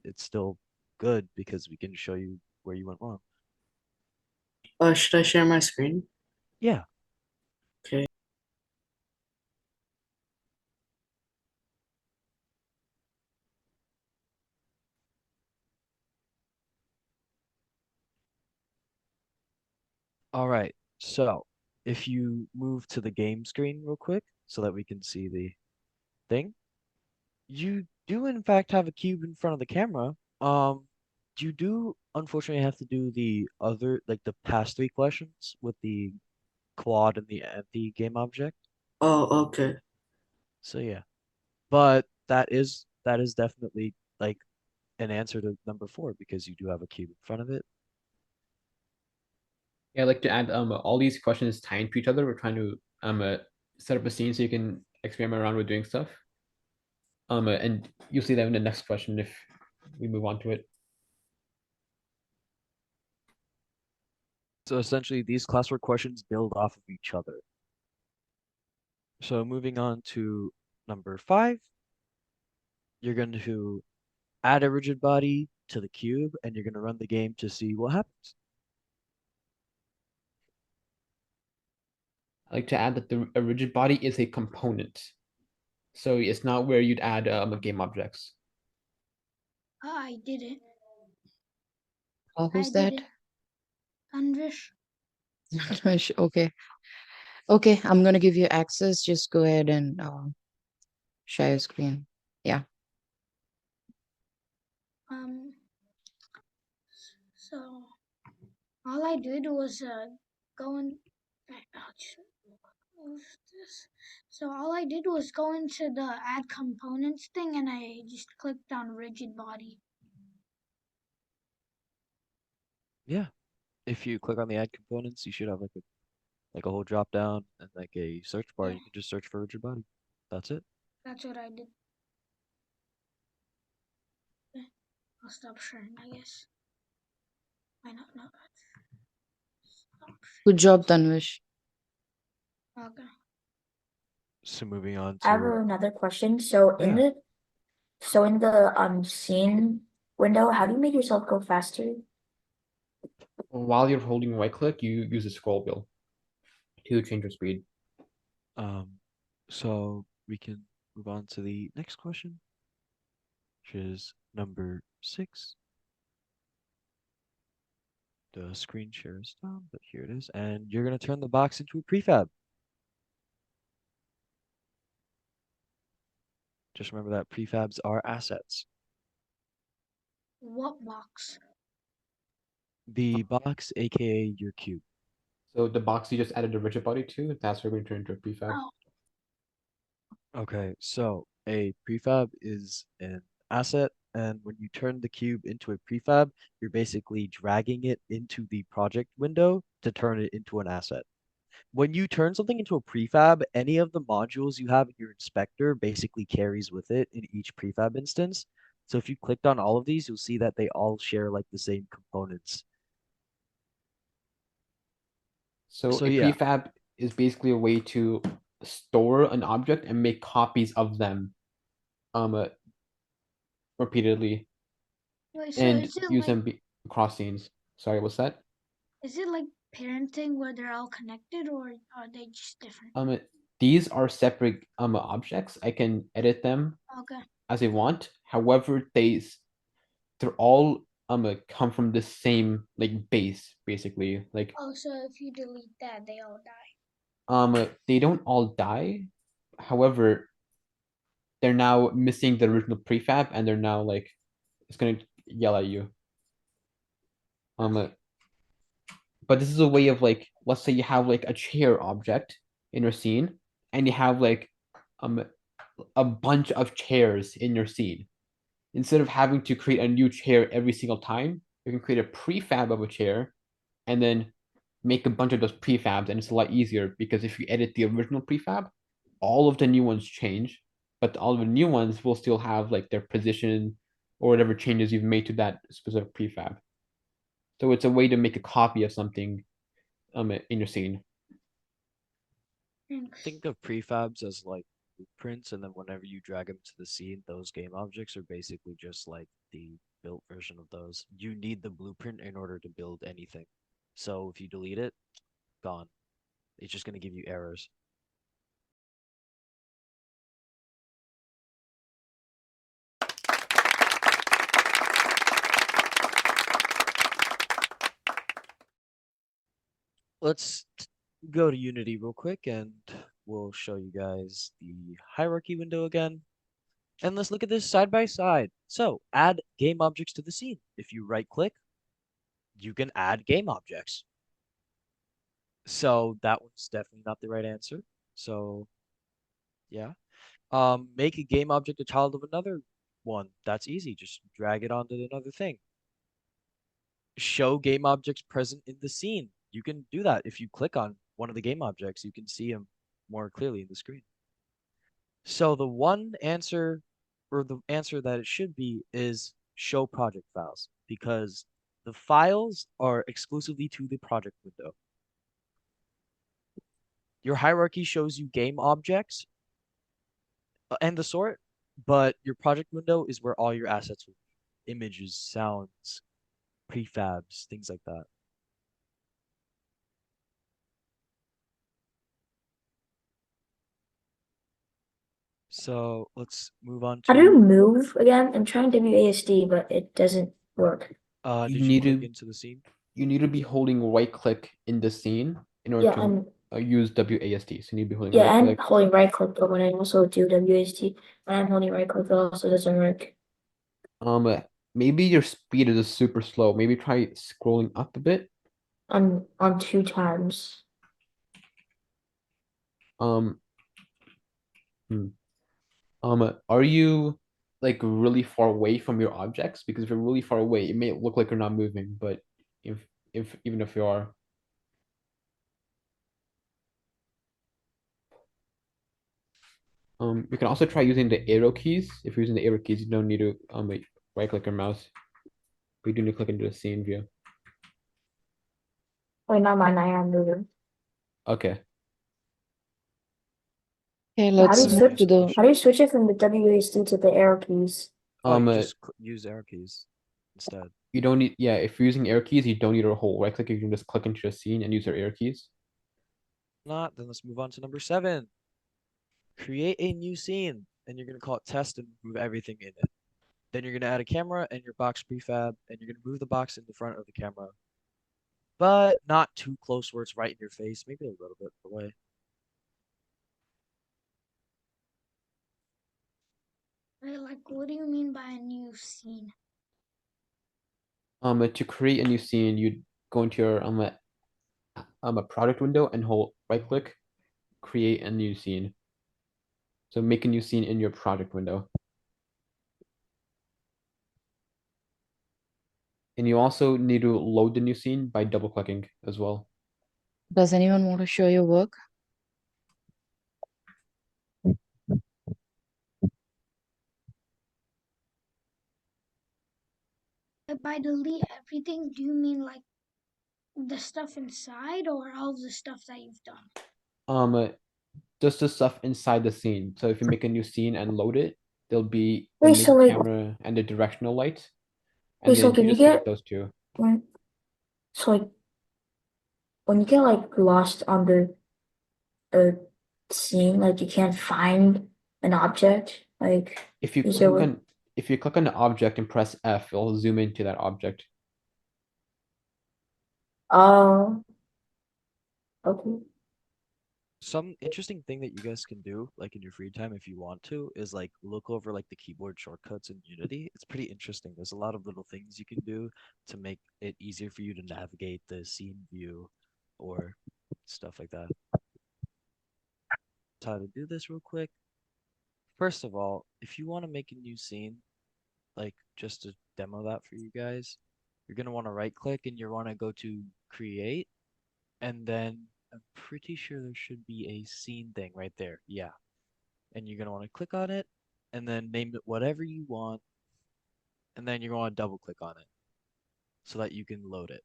it's still good because we can show you where you went wrong. Should I share my screen? Yeah. Okay. All right. So if you move to the game screen real quick so that we can see the thing, you do in fact have a cube in front of the camera. You do unfortunately have to do the other, like the past three questions with the quad and the empty game object. Oh, okay. So yeah, but that is definitely like an answer to number four because you do have a cube in front of it. Yeah, I'd like to add all these questions tying to each other. We're trying to set up a scene so you can experiment around with doing stuff. And you'll see that in the next question if we move on to it. So essentially, these classwork questions build off of each other. So moving on to number five, you're going to add a rigid body to the cube, and you're going to run the game to see what happens. I like to add that a rigid body is a component. So it's not where you'd add game objects. I did it. Who's I that? did it. Andrish. Okay. Okay, I'm gonna give you access. Just go ahead and share your screen. Yeah. So all I did was go and move this. So all I did was go into the add components thing and I just clicked on rigid body. Yeah. If you click on the add components, you should have like a whole drop down and like a search bar. Yeah. You can just search for rigid body. That's it. That's what I did. Okay. I'll stop sharing, I guess. Why not? No. Good job, Tanvish. Okay. So moving on I have to another question. So in yeah. the scene window, how do you make yourself go faster? While you're holding right click, you use a scroll wheel to change your speed. So we can move on to the next question, which is number six. The screen share is down, but here it is. And you're going to turn the box into a prefab. Just remember that prefabs are assets. What box? The box, aka your cube. So the box you just added a rigid body to, that's where we're going to turn into a prefab. Oh. Okay, so a prefab is an asset, and when you turn the cube into a prefab, you're basically dragging it into the project window to turn it into an asset. When you turn something into a prefab, any of the modules you have in your inspector basically carries with it in each prefab instance. So if you clicked on all of these, you'll see that they all share like the same components. So So a yeah, prefab is basically a way to store an object and make copies of them um repeatedly Wait, so and use them across scenes. Sorry, what's that? is it like parenting where they're all connected, or are they just different? Um, these are separate objects. I can edit them Okay. as I want. However, they're all come from the same like base basically. Like Oh, so if you delete that, they all die. they don't all die. However, they're now missing the original prefab and they're now like it's gonna yell at you. But this is a way of like, let's say you have like a chair object in your scene, and you have like um a bunch of chairs in your scene. Instead of having to create a new chair every single time, you can create a prefab of a chair and then make a bunch of those prefabs, and it's a lot easier because if you edit the original prefab, all of the new ones change, but all of the new ones will still have like their position or whatever changes you've made to that specific prefab. So it's a way to make a copy of something in your scene. Thanks. think of prefabs as like blueprints, and then whenever you drag them to the scene, those game objects are basically just like the built version of those. You need the blueprint in order to build anything. So if you delete it, gone. It's just going to give you errors. Let's go to Unity real quick and we'll show you guys the hierarchy window again. And let's look at this side by side. So add game objects to the scene. If you right click, you can add game objects. So that one's definitely not the right answer. So yeah. Make a game object a child of another one. That's easy. Just drag it onto another thing. Show game objects present in the scene. You can do that. If you click on one of the game objects, you can see them more clearly in the screen. So the one answer, or the answer that it should be, is show project files, because the files are exclusively to the project window. Your hierarchy shows you game objects and the sort, but your project window is where all your assets will be. Images, sounds, prefabs, things like that. So let's move on How do you to move again? I'm trying WASD, but it doesn't work. You did you need click to into the scene? you need to be holding right click in the scene in order Yeah, to use WASD. So you need to be holding yeah, right I'm click. holding right click, but when I also do WASD, when I'm holding right click, it also doesn't work. Maybe your speed is super slow. Maybe try scrolling up a bit. On 2 times. Um, hmm. Are you like really far away from your objects? Because if you're really far away, it may look like you're not moving, but if even if you are, you can also try using the arrow keys. If you're using the arrow keys, you don't need to like, right click your mouse. But you do need to click into the scene view. Wait, not mine, I am moving. Okay. Okay, How do let's you So move switch? to the. How do you switch it from the WASD to the arrow keys? Oh, you Uh, just use arrow keys instead. you don't need, yeah, if you're using arrow keys, you don't need to hold right click. You can just click into the scene and use your arrow keys. Not, then let's move on to number 7. Create a new scene, and you're going to call it test and move everything in it. Then you're going to add a camera and your box prefab, and you're going to move the box in the front of the camera, but not too close where it's right in your face, maybe a little bit away. Wait, like, what do you mean by a new scene? To create a new scene, you go into your a product window and hold right click, create a new scene. So make a new scene in your project window. And you also need to load the new scene by double clicking as well. Does anyone want to show your work? By delete everything, do you mean like the stuff inside or all the stuff that you've done? Just the stuff inside the scene. So if you make a new scene and load it, there'll be the Wait, main so like, camera and the directional light, and wait, so then you can you just delete get, those two. so like, when you get like lost on the scene, like you can't find an object, like, If you is there click like, on if you click on the object and press F, it'll zoom into that object. oh, okay. Some interesting thing that you guys can do, like in your free time, if you want to, is like look over like the keyboard shortcuts in Unity. It's pretty interesting. There's a lot of little things you can do to make it easier for you to navigate the scene view or stuff like that. So how to do this real quick. First of all, if you want to make a new scene, like just to demo that for you guys, you're gonna want to right click and you want to go to create, and then I'm pretty sure there should be a scene thing right there. Yeah. And you're going to want to click on it and then name it whatever you want. And then you're going to double click on it so that you can load it.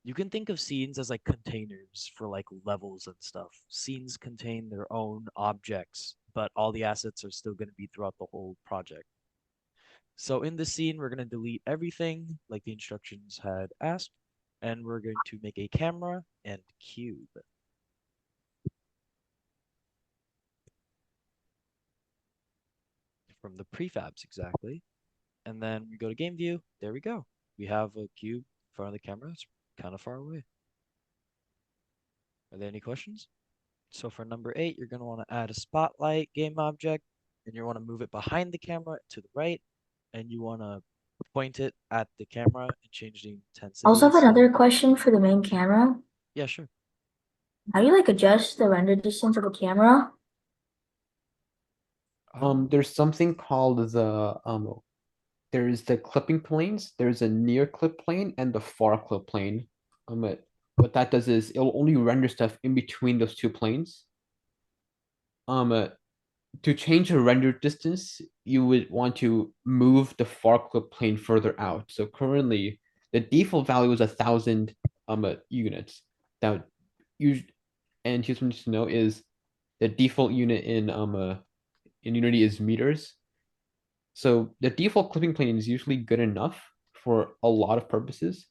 You can think of scenes as like containers for like levels and stuff. Scenes contain their own objects, but all the assets are still going to be throughout the whole project. So in this scene, we're going to delete everything like the instructions had asked, and we're going to make a camera and cube. From the prefabs, exactly. And then we go to game view. There we go. We have a cube in front of the camera. It's kind of far away. Are there any questions? So for number 8, you're going to want to add a spotlight game object, and you want to move it behind the camera to the right, and you want to point it at the camera and change the I also intensity. have another question for the main camera. Yeah, sure. How do you like adjust the render distance of the camera? There's something called there's the clipping planes. There's a near clip plane and the far clip plane. What that does is it'll only render stuff in between those two planes. To change the render distance, you would want to move the far clip plane further out. So currently, the default value is 1,000 units. That you and here's something to know is the default unit in Unity is meters. So the default clipping plane is usually good enough for a lot of purposes.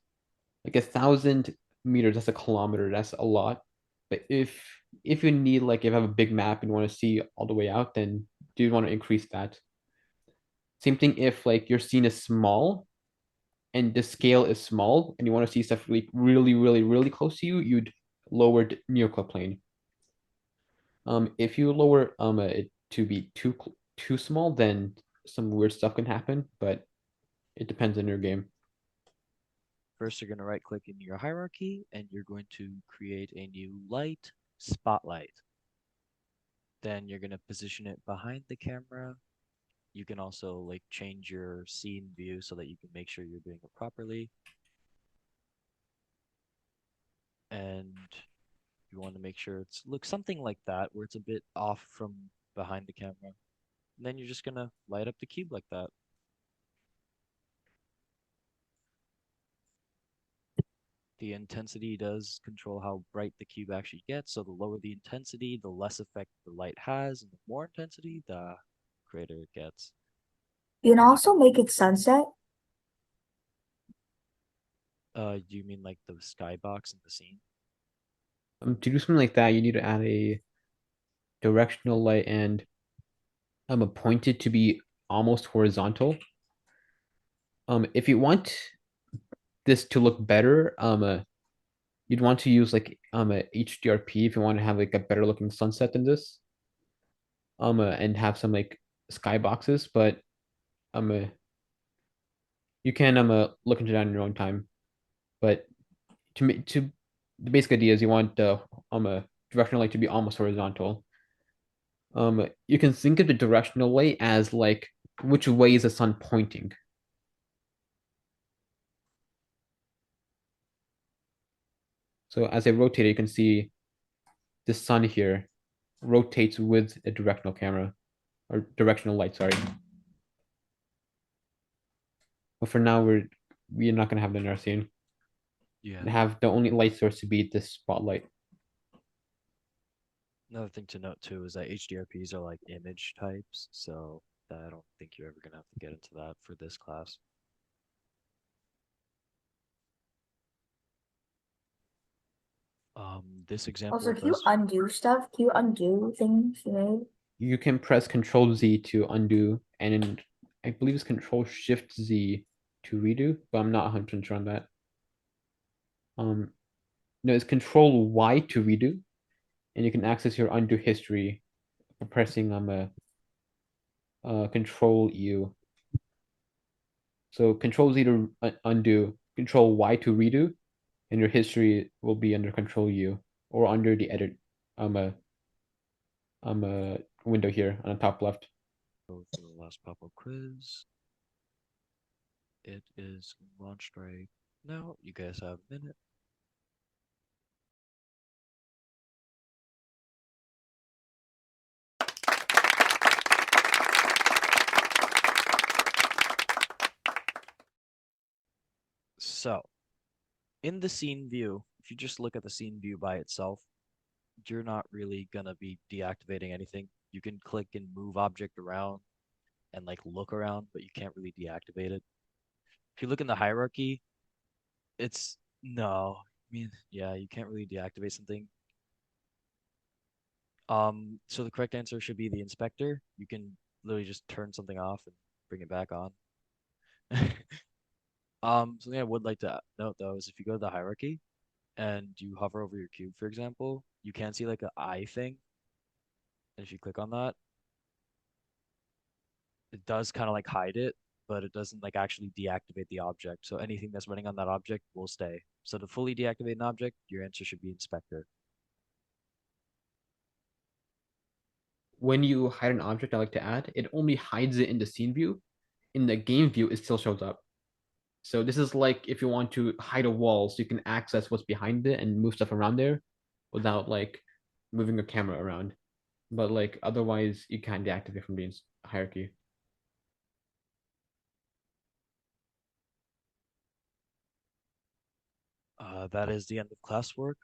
Like 1,000 meters, that's a kilometer, that's a lot. But if you need like if you have a big map and you want to see all the way out, then do you want to increase that? Same thing if like your scene is small and the scale is small and you want to see stuff really close to you, you'd lower the neoclip plane. If you lower it to be too small, then some weird stuff can happen, but it depends on your game. First, you're going to right click in your hierarchy, and you're going to create a new light, spotlight. Then you're going to position it behind the camera. You can also like change your scene view so that you can make sure you're doing it properly. And you want to make sure it's looks something like that, where it's a bit off from behind the camera. And then you're just going to light up the cube like that. The intensity does control how bright the cube actually gets. So the lower the intensity, the less effect the light has, and the more intensity, the greater it gets. You can also make it sunset. Do you mean like the skybox in the scene? To do something like that, you need to add a directional light and a pointed to be almost horizontal. If you want this to look better, you'd want to use like a HDRP if you want to have like a better looking sunset than this. And have some like skyboxes, but you can look into that in your own time. But to the basic idea is you want the directional light to be almost horizontal. You can think of the directional way as like which way is the sun pointing. So as I rotate it, you can see the sun here rotates with a directional camera or directional light, sorry. But for now, we're not gonna have the in our scene. Yeah. And have the only light source to be this spotlight. Another thing to note too is that HDRPs are like image types, so I don't think you're ever gonna have to get into that for this class. This example Also, can you does. undo stuff? Can you undo things you made? You can press Control Z to undo, and I believe it's Control Shift Z to redo, but I'm not 100% sure on that. No, it's Control Y to redo, and you can access your undo history by pressing Control U. So Control Z to undo, Control Y to redo, and your history will be under Control U or under the edit window here on the top left. Go for the last pop-up quiz. It is launched right now. You guys have a minute. So, in the scene view, if you just look at the scene view by itself, you're not really gonna be deactivating anything. You can click and move object around and like look around, but you can't really deactivate it. If you look in the hierarchy, it's no. I mean, yeah, you can't really deactivate something. So the correct answer should be the inspector. You can literally just turn something off and bring it back on. Something I would like to note though is if you go to the hierarchy and you hover over your cube, for example, you can see like an eye thing. And if you click on that, it does kind of like hide it, but it doesn't like actually deactivate the object. So anything that's running on that object will stay. So to fully deactivate an object, your answer should be inspector. When you hide an object I like to add, it only hides it in the scene view. In the game view, it still shows up. So this is like if you want to hide a wall, so you can access what's behind it and move stuff around there without like moving a camera around. But like otherwise, you can't deactivate from the hierarchy. That is the end of classwork.